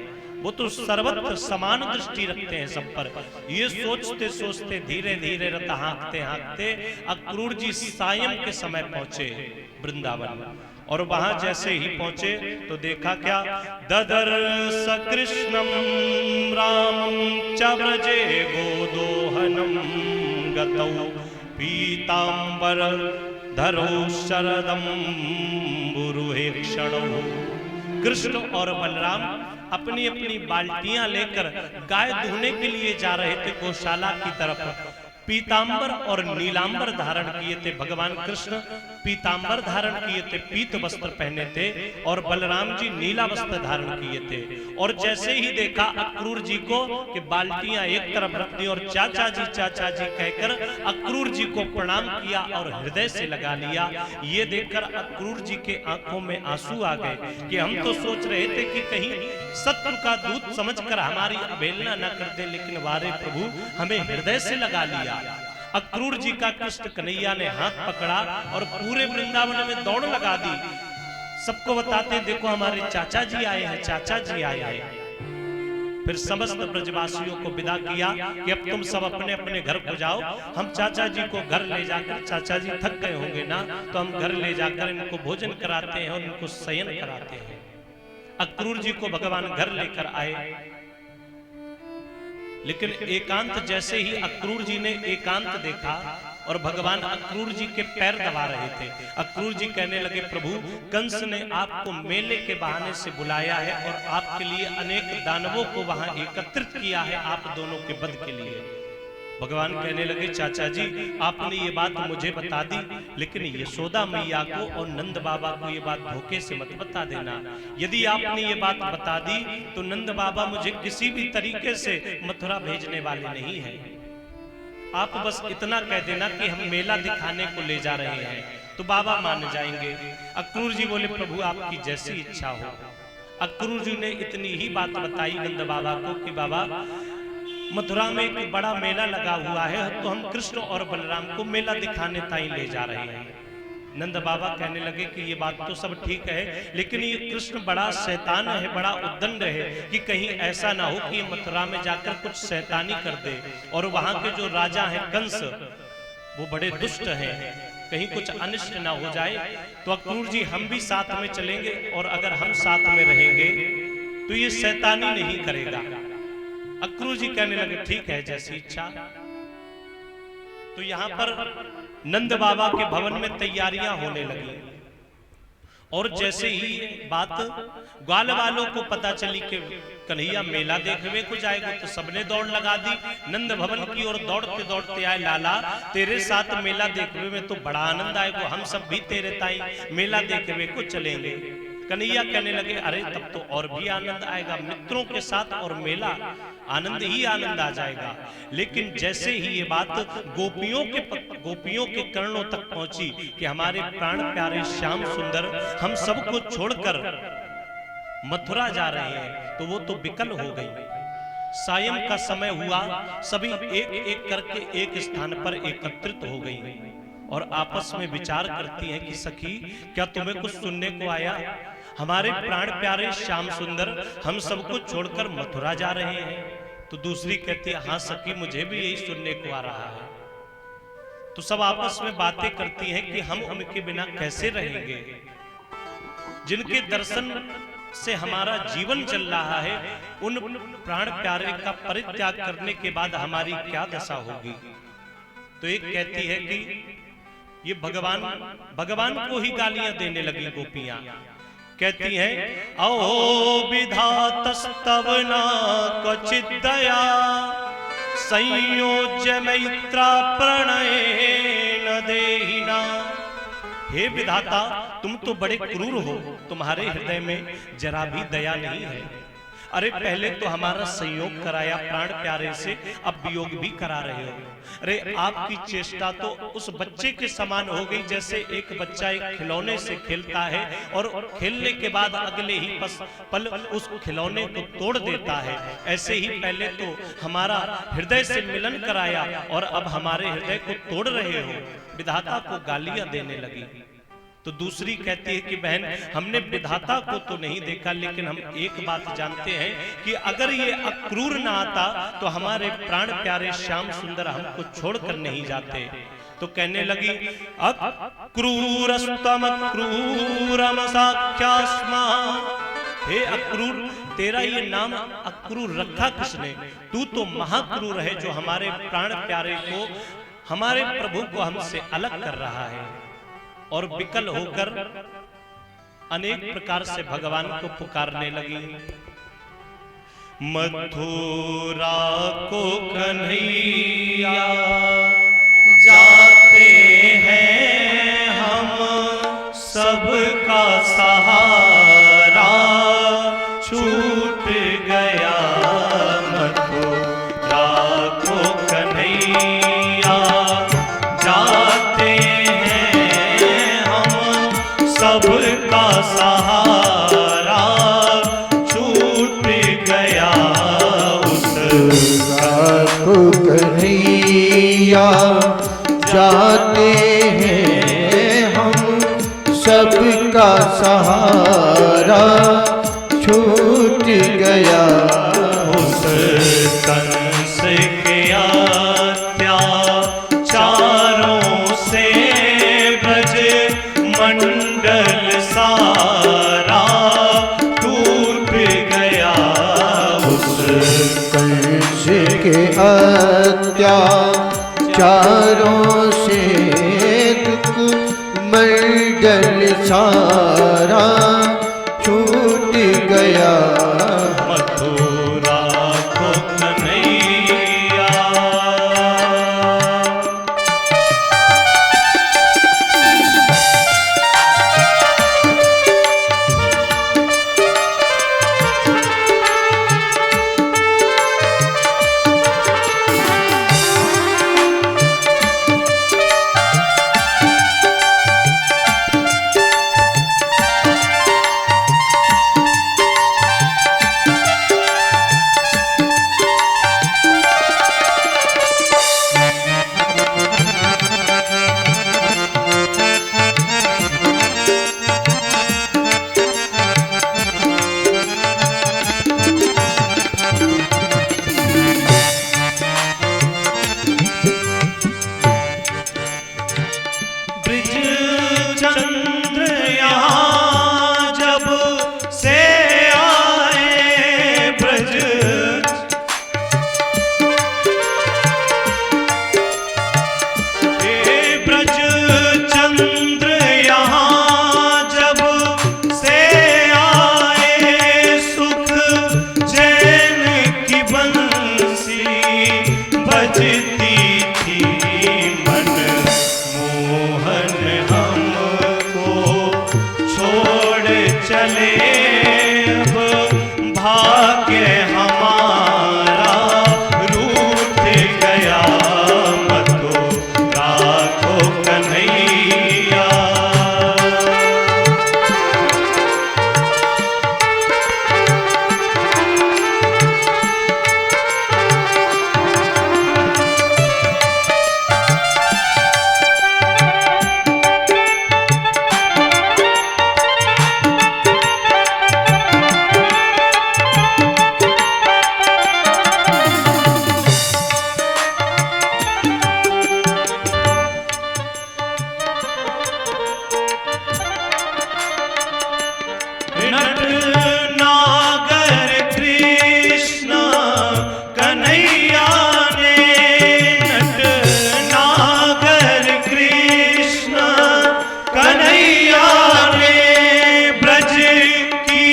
वो तो सर्वत्र समान दृष्टि रखते हैं सब पर। ये सोचते सोचते धीरे धीरे रथ हाँकते हाँकते अक्रूर जी सायं के समय पहुंचे वृंदावन। और वहां जैसे ही पहुंचे तो देखा क्या, ददर्श कृष्णम रामं च व्रजे गोदोहनम गतौ पीतांबर धरो शरदम बुरुहे क्षणौ। कृष्ण और बलराम अपनी अपनी बाल्टियां लेकर गाय धोने के लिए जा रहे थे गौशाला की तरफ। पीतांबर और नीलांबर धारण किए थे भगवान कृष्ण, पीतांबर धारण किए थे, पीत वस्त्र पहने थे, और बलराम जी नीला वस्त्र धारण किए थे। और जैसे ही देखा अक्रूर जी को कि बाल्टियां एक तरफ रख दी और चाचा जी कहकर अक्रूर जी को प्रणाम किया और हृदय से लगा लिया। ये देखकर अक्रूर जी के आंखों में आंसू आ गए कि हम तो सोच रहे थे कि कहीं शत्रु का दूत समझकर हमारी अवहेलना न कर दे, लेकिन वारे प्रभु हमें हृदय से लगा लिया। अक्रूर जी का कृष्ण कन्हैया ने हाथ पकड़ा और पूरे वृंदावन में दौड़ लगा दी। सबको बताते देखो हमारे चाचा जी आए हैं, चाचा जी आए हैं। फिर समस्त ब्रजवासियों को विदा किया कि अब तुम सब अपने अपने घर को जाओ, हम चाचा जी को घर ले जाकर, चाचा जी थक गए होंगे ना, तो हम घर ले जाकर इनको भोजन कराते हैं और इनको शयन कराते हैं। अक्रूर जी को भगवान घर लेकर आए, लेकिन एकांत जैसे ही अक्रूर जी ने एकांत देखा और भगवान अक्रूर जी के पैर दबा रहे थे। अक्रूर जी कहने लगे प्रभु कंस ने आपको मेले के बहाने से बुलाया है और आपके लिए अनेक दानवों को वहां एकत्रित किया है आप दोनों के वध के लिए। भगवान कहने लगे चाचा जी आपने ये बात मुझे बता दी, लेकिन यशोदा मैया को और नंद बाबा को ये बात धोखे से मत बता देना। यदि आपने ये बात बता दी तो नंद बाबा मुझे किसी भी तरीके से मथुरा भेजने वाले नहीं हैं। आप बस इतना कह देना कि हम मेला दिखाने को ले जा रहे हैं, तो बाबा मान जाएंगे। अक्रूर जी बोले प्रभु आपकी जैसी इच्छा हो। अक्रूर जी ने इतनी ही बात बताई नंद बाबा को कि बाबा मथुरा में एक बड़ा मेला लगा हुआ है, तो हम कृष्ण और बलराम को मेला दिखाने ताई ले जा रहे हैं। नंद बाबा कहने लगे कि ये बात तो सब ठीक है, लेकिन ये कृष्ण बड़ा शैतान है, बड़ा उद्दंड है, कि कहीं ऐसा ना हो कि मथुरा में जाकर कुछ शैतानी कर दे, और वहां के जो राजा हैं कंस वो बड़े दुष्ट हैं, कहीं कुछ अनिष्ट ना हो जाए। तो अक्रूर जी हम भी साथ में चलेंगे, और अगर हम साथ में रहेंगे तो ये शैतानी नहीं करेगा। अक्रूर जी कहने लगे ठीक है जैसी इच्छा। तो यहां पर नंद बाबा के भवन में तैयारियां होने लगी और जैसे ही बात ग्वाल वालों को पता चली कि कन्हैया मेला देखने को जाएगा, तो सबने दौड़ लगा दी नंद भवन की ओर। दौड़ते दौड़ते आए, लाला तेरे साथ मेला देखने में तो बड़ा आनंद आएगा, हम सब भी तेरे ताई मेला देखने को चलेंगे। कन्हैया कहने लगे, अरे तब तो और भी आनंद आएगा, मित्रों के साथ और मेला, आनंद ही आनंद आ जाएगा। लेकिन जैसे ही ये बात गोपियों के कर्णों तक पहुंची कि हमारे प्राण प्यारे श्याम सुंदर हम सबको छोड़कर मथुरा जा रहे हैं, तो वो तो विकल हो गई। सायं का समय हुआ, सभी एक एक करके एक स्थान पर एकत्रित हो गई और आपस में विचार करती हैं कि सखी, क्या तुम्हें कुछ सुनने को आया? हमारे प्राण प्यारे श्याम सुंदर हम सबको छोड़कर मथुरा जा रहे हैं। तो दूसरी कहती है, हाँ सखी, मुझे भी यही सुनने को आ रहा है। तो सब आपस में बातें करती हैं कि हम उनके बिना कैसे रहेंगे, जिनके दर्शन से हमारा जीवन चल रहा है, उन प्राण प्यारे का परित्याग करने के बाद हमारी क्या दशा होगी। तो एक कहती है कि ये भगवान को ही गालियां देने लगी गोपियां। कहती हैं, ओ विधातस्तव न क्वचित दया संयोज्य मैत्रा प्रणयेन देहिना। हे विधाता, तुम तो बड़े क्रूर हो, तुम्हारे हृदय में जरा भी दया नहीं है। अरे पहले तो हमारा संयोग कराया प्राण प्यारे से, अब वियोग भी करा रहे हो। अरे आपकी चेष्टा तो उस बच्चे के समान हो गई, जैसे एक बच्चा एक खिलौने से खेलता है और खेलने के बाद अगले ही पल उस खिलौने को तोड़ देता है। ऐसे ही पहले तो हमारा हृदय से मिलन कराया और अब हमारे हृदय को तोड़ रहे हो। विधाता को गालियां देने लगी। तो दूसरी कहती है कि बहन, हमने विधाता को तो नहीं देखा, लेकिन हम एक बात जानते हैं कि अगर ये अक्रूर ना आता तो हमारे प्राण प्यारे श्याम सुंदर हमको छोड़कर नहीं जाते। तो कहने लगी, अक्रूरस्तम क्रूरम साख्यास्मा। हे अक्रूर, तेरा ये नाम अक्रूर रखा किसने? तू तो महाक्रूर है, जो हमारे प्राण प्यारे को, हमारे प्रभु को हमसे अलग कर रहा है। और विकल होकर अनेक प्रकार से भगवान को पुकारने लगी। मथुरा को कन्हैया जाते हैं हम, सबका सहारा छूट गया। मथुरा को कन्हैया जाते सबका सहारा छूट गया। उसका को कन्हैया जाते हैं हम, सबका सहारा छूट गया। उस कंस के अत्याचारों से ब्रज मंडल सारा टूट गया। उस कंस के अत्याचारों से दुख मंडल सारा छूट गया। मथुरा को कन्हैया रचती थी मन मोहन हमको छोड़ चले, अब भाग्य हमारा रूठ गया, मत राखो कन्हैया। नट नागर कृष्ण कन्हैया ने, नट नागर कृष्ण कन्हैया ने, ब्रज की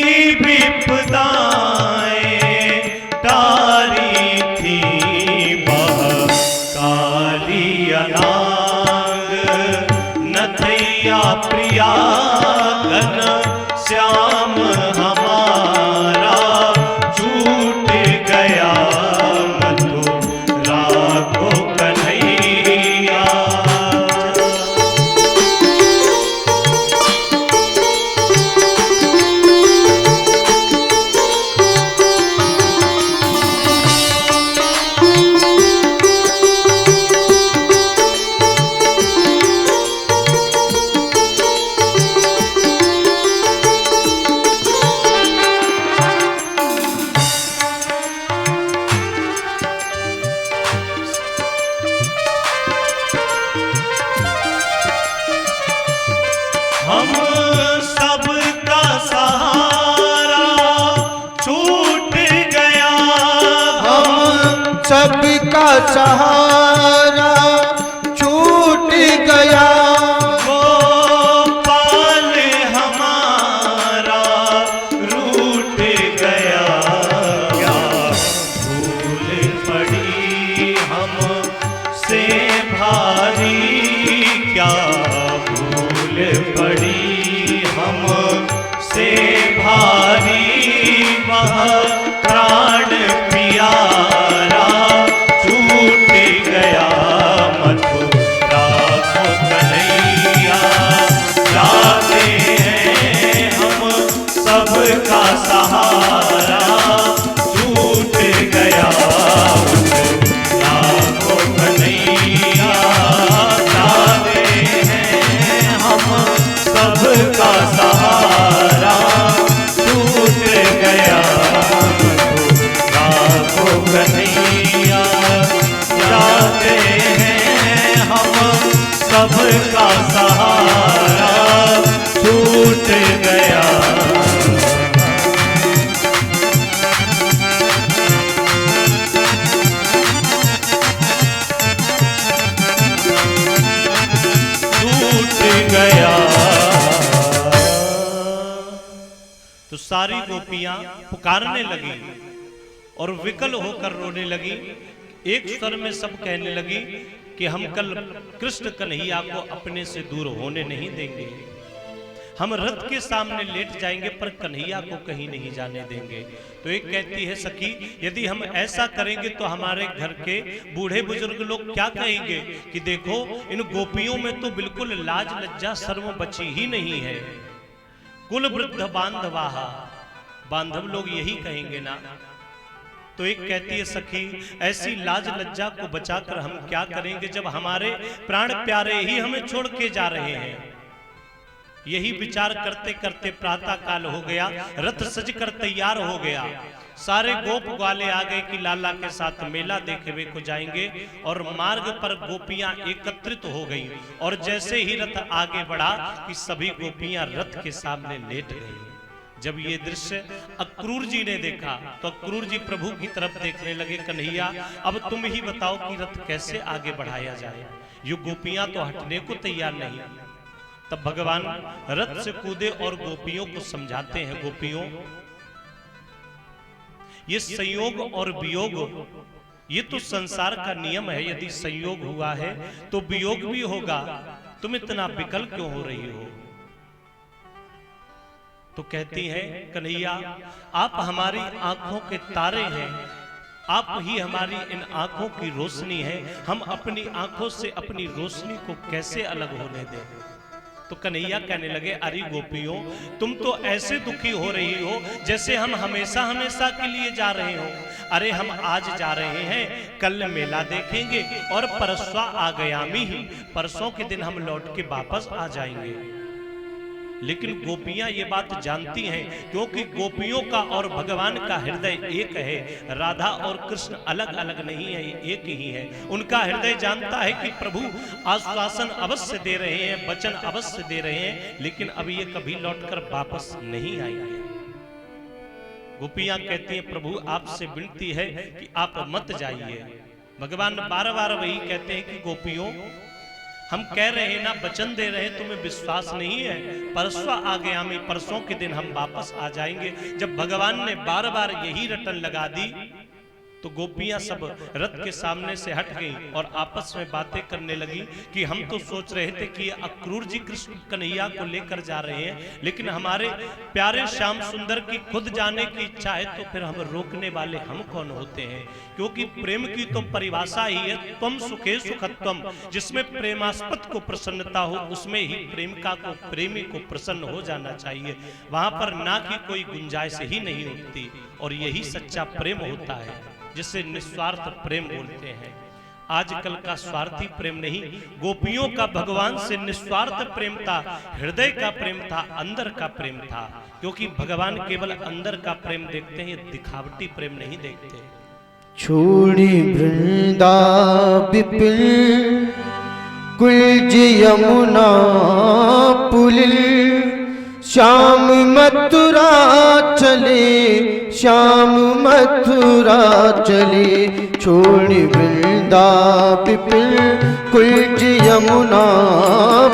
विपदाएं टारी थी, वह काली अनाग नथैया प्रिया घन श्याम हमारा छूट गया, मत राखो कन्हैया। हम सबका सहारा छूट गया, हम सबका सहारा छूट गया, गोपाल हमारा रूठ गया, क्या भूल पड़ी हमसे भारी, क्या भूल पड़ी हमसे भारी, वह प्राण प्यारा छूट गया, मत राखो कन्हैया। जाते हैं हम सबका सहारा छूट गया, मत राखो कन्हैया। जाते हैं हम सबका सहारा छूट गया, राखो कन्हैया। जाते हैं हम सबका सहारा छूट गया। छूट गया। तो सारी गोपियां पुकारने लगी और विकल होकर रोने लगी। एक स्वर में सब कहने लगी कि हम कल कृष्ण कन्हैया को अपने से दूर होने नहीं देंगे, हम रथ के सामने लेट जाएंगे पर कन्हैया को कहीं नहीं जाने देंगे। तो एक कहती है सखी, यदि हम ऐसा करेंगे तो हमारे घर के बूढ़े बुजुर्ग लोग क्या कहेंगे कि देखो इन गोपियों में तो बिल्कुल लाज लज्जा शर्म बची ही नहीं है। कुल वृद्ध बांधवाहा, बांधव लोग यही कहेंगे ना। तो एक कहती है सखी, ऐसी लाज लज्जा को बचाकर हम क्या करेंगे जब हमारे प्राण प्यारे ही हमें छोड़ के जा रहे हैं। यही विचार करते करते प्रातः काल हो गया, रथ सज कर तैयार हो गया। सारे गोप ग्वाले आ गए कि लाला के साथ मेला देखने को जाएंगे, और मार्ग पर गोपियां एकत्रित हो गई। और जैसे ही रथ आगे बढ़ा कि सभी गोपियां रथ के सामने लेट गई। जब ये दृश्य अक्रूर जी ने देखा तो अक्रूर जी प्रभु की तरफ देखने लगे, कन्हैया अब तुम ही बताओ कि रथ कैसे आगे बढ़ाया जाए, ये गोपियां तो हटने को तैयार नहीं। तब भगवान रथ से कूदे और गोपियों को समझाते हैं, गोपियों ये संयोग और वियोग ये तो संसार का नियम है, यदि संयोग हुआ है तो वियोग भी होगा, तुम इतना विकल क्यों हो रही हो? तो कहती है कन्हैया आप हमारी आंखों के तारे हैं, आप ही हमारी इन आंखों की रोशनी है, हम अपनी आंखों से अपनी रोशनी को कैसे अलग होने दें? तो कन्हैया कहने लगे अरे गोपियों, तुम तो ऐसे दुखी हो रही हो जैसे हम हमेशा हमेशा के लिए जा रहे हो। अरे हम आज जा रहे हैं, कल मेला देखेंगे और परसों आगामी ही परसों के दिन हम लौट के वापस आ जाएंगे। लेकिन गोपियां ये बात जानती हैं, क्योंकि गोपियों का और भगवान का हृदय एक है, राधा और कृष्ण अलग अलग नहीं है, एक ही है। उनका हृदय जानता है कि प्रभु आश्वासन अवश्य दे रहे हैं, वचन अवश्य दे रहे हैं, लेकिन अब ये कभी लौटकर वापस नहीं आएंगे। गोपियां कहती हैं प्रभु आपसे विनती है कि आप मत जाइए। भगवान बार बार वही कहते हैं कि गोपियों हम कह रहे हैं ना, वचन दे रहे हैं, तुम्हें विश्वास नहीं है, परसों आगामी परसों के दिन हम वापस आ जाएंगे। जब भगवान ने बार बार यही रटन लगा दी तो गोपियां सब रथ के सामने से हट गई और आपस में बातें करने लगी कि हम तो सोच रहे थे कि अक्रूर जी कृष्ण कन्हैया को लेकर जा रहे हैं, लेकिन हमारे प्यारे श्याम सुंदर की खुद जाने की इच्छा है, तो फिर हम रोकने वाले हम कौन होते हैं? क्योंकि प्रेम की तो परिभाषा ही है त्वम सुखे सुखत्वम, जिसमें प्रेमास्पद को प्रसन्नता हो उसमें ही प्रेमिका को प्रेमी को प्रसन्न हो जाना चाहिए, वहां पर ना की कोई गुंजाइश ही नहीं होती। और यही सच्चा प्रेम होता है जिसे निस्वार्थ प्रेम बोलते हैं। आजकल का स्वार्थी प्रेम नहीं, गोपियों का भगवान से निस्वार्थ प्रेम था, हृदय का प्रेम था, अंदर का प्रेम था। क्योंकि भगवान केवल अंदर का प्रेम देखते हैं, दिखावटी प्रेम नहीं देखते। छोड़ी वृंदा विपिन कुलज यमुना पुलिल, श्याम मथुरा चले, श्याम मथुरा चले। छोड़ी वृंदा विपिन कुलज यमुना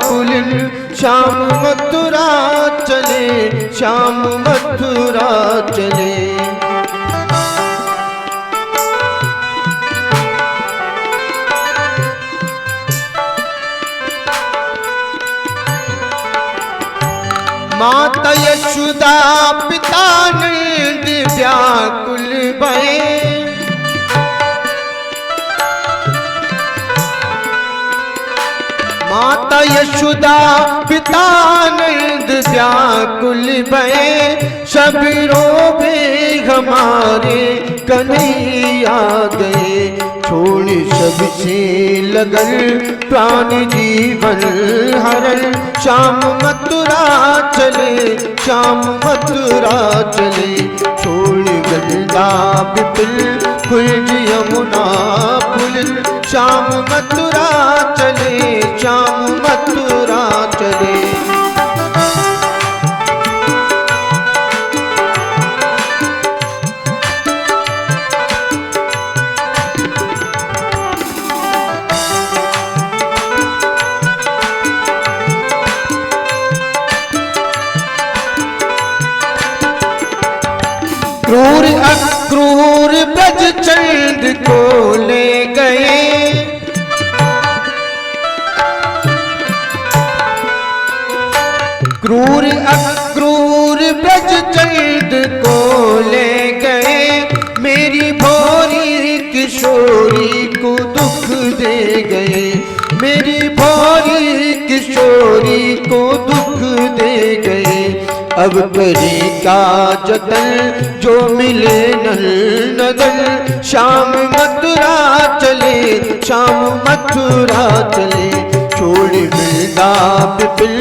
पुलिन, श्याम मथुरा चले, श्याम मथुरा चले। माता यशोदा पिता नंद व्याकुल भये, माता यशोदा पिता नंद व्याकुल भये, सब रोवे हमारे कन्हैया गए। छोड़ सबसे लगन प्राण जीवन हरण, श्याम मथुरा चले, श्याम मथुरा चले। छोड़ गंगा विपिन कुलज यमुना पुलिन, श्याम मथुरा चले, श्याम मथुरा चले। क्रूर अक्रूर ब्रज चंद को ले गए, क्रूर अक्रूर ब्रज चंद को ले गए। मेरी भोरी किशोरी को दुख दे गए, मेरी भोरी किशोरी को दुख दे गए। अब करे का जतन जो मिले नल नदन, श्याम मथुरा चले, श्याम मथुरा चले। छोड़ वृंदा विपिन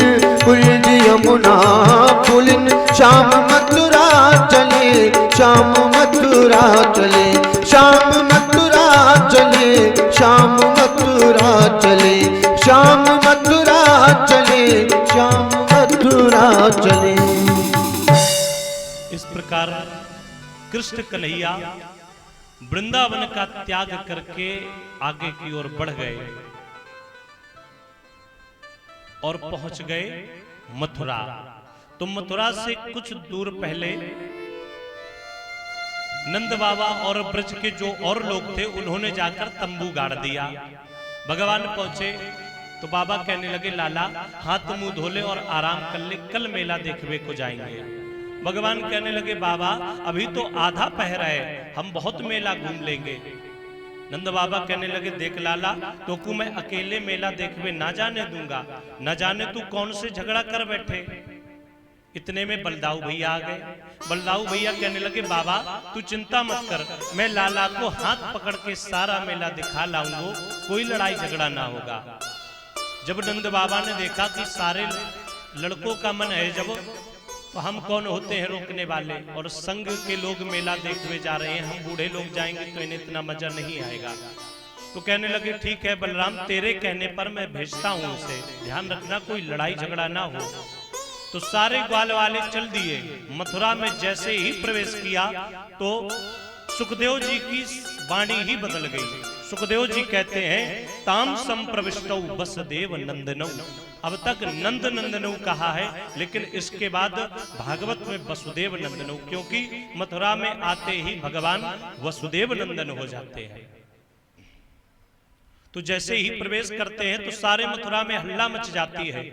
कुलज यमुना पुलिन, श्याम मथुरा चले, श्याम मथुरा चले। श्याम मथुरा चले, श्याम मथुरा चले, श्याम मथुरा चले, श्याम मथुरा चले। इस प्रकार कृष्ण कन्हैया वृंदावन का त्याग करके आगे की ओर बढ़ गए और पहुंच गए मथुरा। तो मथुरा से कुछ दूर पहले नंद बाबा और ब्रज के जो और लोग थे उन्होंने जाकर तंबू गाड़ दिया। भगवान पहुंचे तो बाबा कहने लगे लाला हाथ मुंह धो ले और आराम कर ले, कल मेला देखने को जाएंगे। भगवान कहने लगे बाबा अभी तो आधा पहर है, हम बहुत मेला घूम लेंगे। नंद बाबा कहने लगे देख लाला तो को मैं अकेले मेला देखने ना जाने दूंगा, न जाने तू कौन से झगड़ा कर बैठे। इतने में बलदाऊ भैया आ गए। बलदाऊ भैया कहने लगे बाबा तू चिंता मत कर, मैं लाला को हाथ पकड़ के सारा मेला दिखा लाऊंगा, कोई लड़ाई झगड़ा ना होगा। जब नंद बाबा ने देखा कि सारे लड़कों का मन है जब, तो हम कौन होते हैं रोकने वाले, और संग के लोग मेला देखने जा रहे हैं, हम बूढ़े लोग जाएंगे तो इन्हें इतना मजा नहीं आएगा। तो कहने लगे ठीक है बलराम तेरे कहने पर मैं भेजता हूं उसे, ध्यान रखना कोई लड़ाई झगड़ा ना हो। तो सारे ग्वाल वाले चल दिए। मथुरा में जैसे ही प्रवेश किया तो सुखदेव जी की वाणी ही बदल गई। सुखदेव जी कहते हैं ताम संप्रविष्टौ वसुदेव नंदनौ, अब तक नंद नंदनौ कहा है लेकिन इसके बाद भागवत में वसुदेव नंदनौ, क्योंकि मथुरा में आते ही भगवान वसुदेव नंदन हो जाते हैं। तो जैसे ही प्रवेश करते हैं तो सारे मथुरा में हल्ला मच जाती है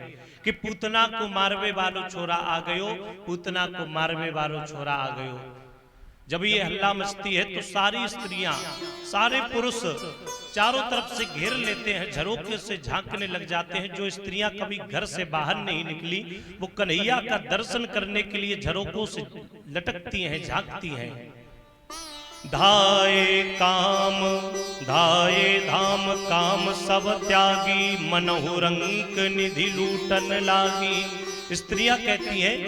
कि पूतना को मारवे वालो छोरा आ गयो, पूतना को मारवे वालो छोरा आ गयो। जब ये हल्ला मचती है तो सारी स्त्रियां सारे पुरुष चारों तरफ से घेर लेते हैं, झरोखे से झांकने लग जाते हैं। जो स्त्रियां कभी घर से बाहर नहीं निकली वो कन्हैया का दर्शन करने के लिए झरोकों से लटकती हैं, झांकती हैं। धाये काम धाये धाम काम सब त्यागी, मनहु रंक निधि लूटन लागी। स्त्रियां कहती हैं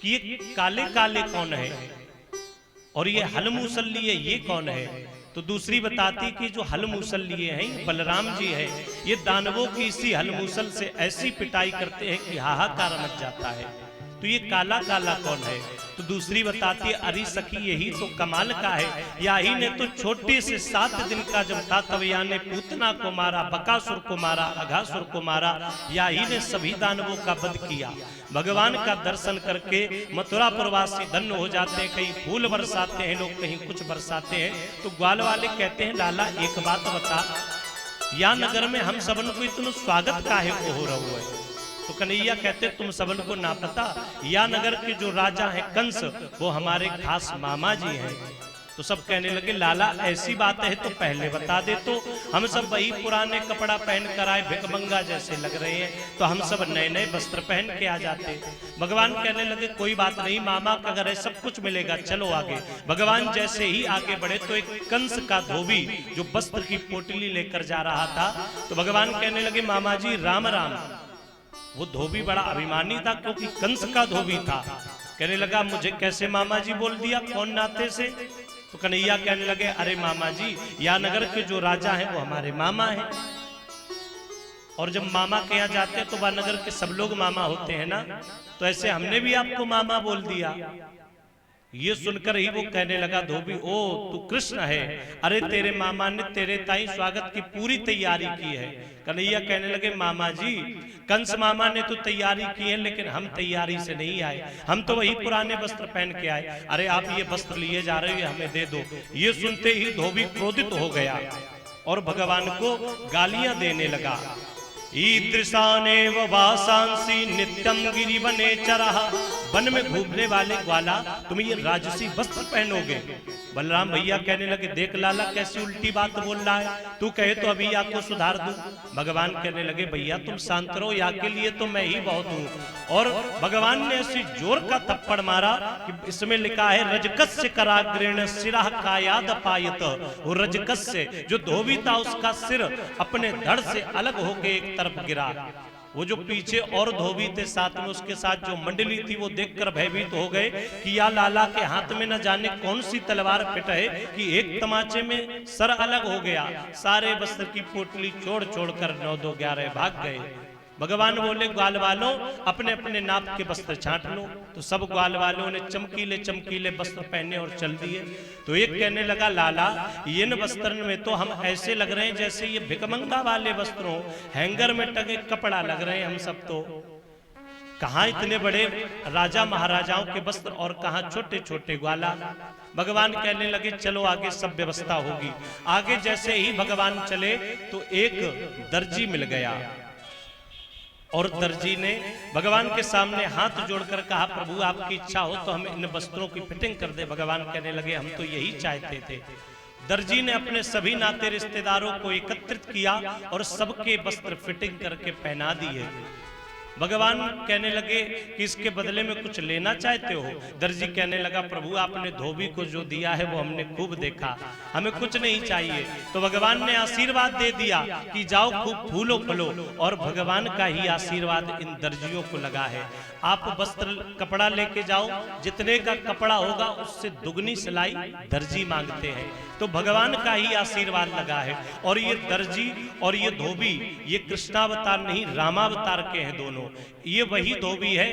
कि ये काले काले कौन है और ये हल मूसल लिए ये कौन है। तो दूसरी बताती कि जो हल मूसल लिए हैं बलराम जी है, ये दानवों की इसी हल मूसल से ऐसी पिटाई करते हैं कि हाहाकार मच जाता है। तो ये काला काला कौन है। तो दूसरी बताती है अरे सखी यही तो कमाल का है, याही ने तो छोटे से 7 दिन का जब था तब या ने पूतना को मारा, बकासुर को मारा, अघासुर को मारा, याही ने सभी दानवों का वध किया। भगवान का दर्शन करके मथुरा प्रवासी धन्य हो जाते हैं। कहीं फूल बरसाते हैं लोग, कहीं कुछ बरसाते हैं। तो ग्वाल वाले कहते हैं लाला एक बात बता, या नगर में हम सबन को इतना स्वागत काहे को हो रहा है। तो कन्हैया कहते तुम सबन को ना पता, या नगर के जो राजा हैं कंस वो हमारे खास मामा जी हैं। तो सब कहने लगे लाला ऐसी बात है तो पहले बता दे, तो हम सब वही पुराने कपड़ा पहन कर आए भिखमंगा जैसे लग रहे हैं, तो हम सब नए नए वस्त्र पहन के आ जाते। भगवान कहने लगे कोई बात नहीं, मामा का घर है सब कुछ मिलेगा, चलो आगे। भगवान जैसे ही आगे बढ़े तो एक कंस का धोबी जो वस्त्र की पोटली लेकर जा रहा था, तो भगवान कहने लगे मामा जी राम राम। वो धोबी बड़ा अभिमानी था क्योंकि कंस का धोबी था। कहने लगा मुझे कैसे मामा जी बोल दिया, कौन नाते से। तो कन्हैया कहने लगे अरे मामा जी या नगर के जो राजा हैं वो हमारे मामा हैं, और जब मामा के यहाँ जाते हैं तो वह नगर के सब लोग मामा होते हैं ना, तो ऐसे हमने भी आपको मामा बोल दिया। ये सुनकर ही वो कहने लगा धोबी ओ तू कृष्ण है, अरे तेरे मामा ने तेरे ताई स्वागत की पूरी तैयारी की है। कन्हैया कहने लगे मामा जी कंस मामा ने तो तैयारी की है लेकिन हम तैयारी से नहीं आए, हम तो वही पुराने वस्त्र पहन के आए। अरे आप ये वस्त्र लिए जा रहे हो हमें दे दो। ये सुनते ही धोबी क्रोधित हो गया और भगवान को गालियां देने लगा। ईदृशानेव वासांसी नित्यम गिरिवने चरहा, वन में घूमने वाले ग्वाला तुम ये राजसी वस्त्र पहनोगे। बलराम भैया कहने लगे देख लाला कैसी उल्टी बात बोल रहा है, तू कहे तो अभी या को सुधार दूं। भगवान कहने लगे भैया तुम शांत रहो, या के लिए तो मैं ही बहुत हूं। और भगवान ने ऐसी जोर का थप्पड़ मारा कि इसमें लिखा है रजकस्य कराग्रेण सिरा कायाद पायत। वो रजकस्य जो धोबी था उसका सिर अपने धड़ से अलग होके एक तरफ गिरा। वो जो पीछे और धोबी थे साथ में उसके साथ जो मंडली थी वो देखकर भयभीत हो गए कि या लाला के हाथ में न जाने कौन सी तलवार फिट है कि एक तमाचे में सर अलग हो गया। सारे वस्त्र की पोटली छोड़ छोड़ कर 9 2 11 भाग गए। भगवान बोले ग्वाल वालों अपने अपने नाप के वस्त्र छांट लो। तो सब ग्वाल वालों ने चमकीले चमकीले वस्त्र पहने और चल दिए। तो एक कहने लगा लाला इन वस्त्र में तो हम ऐसे लग रहे हैं जैसे ये भिखमंगा वाले वस्त्रों हैंगर में टंगे कपड़ा लग रहे हैं हम सब। तो कहाँ इतने बड़े राजा महाराजाओं के वस्त्र और कहाँ छोटे छोटे ग्वाला। भगवान कहने लगे चलो आगे सब व्यवस्था होगी। आगे जैसे ही भगवान चले तो एक दर्जी मिल गया और दर्जी ने भगवान के सामने हाथ जोड़कर कहा, प्रभु आपकी इच्छा हो तो हमें इन वस्त्रों की फिटिंग कर दे। भगवान कहने लगे हम तो यही चाहते थे। दर्जी ने अपने सभी नाते रिश्तेदारों को एकत्रित किया और सबके वस्त्र फिटिंग करके पहना दिए। भगवान कहने लगे कि इसके बदले में कुछ लेना चाहते हो? दर्जी कहने लगा, प्रभु आपने धोबी को जो दिया है वो हमने खूब देखा, हमें कुछ नहीं चाहिए। तो भगवान ने आशीर्वाद दे दिया कि जाओ खूब फूलो फलो, और भगवान का ही आशीर्वाद इन दर्जियों को लगा है। आप वस्त्र कपड़ा लेके जाओ, जितने का कपड़ा होगा उससे दुगनी सिलाई दर्जी मांगते हैं। तो भगवान का ही आशीर्वाद लगा है। और ये दर्जी और ये धोबी ये कृष्णावतार नहीं रामावतार के हैं दोनों। ये वही धोबी है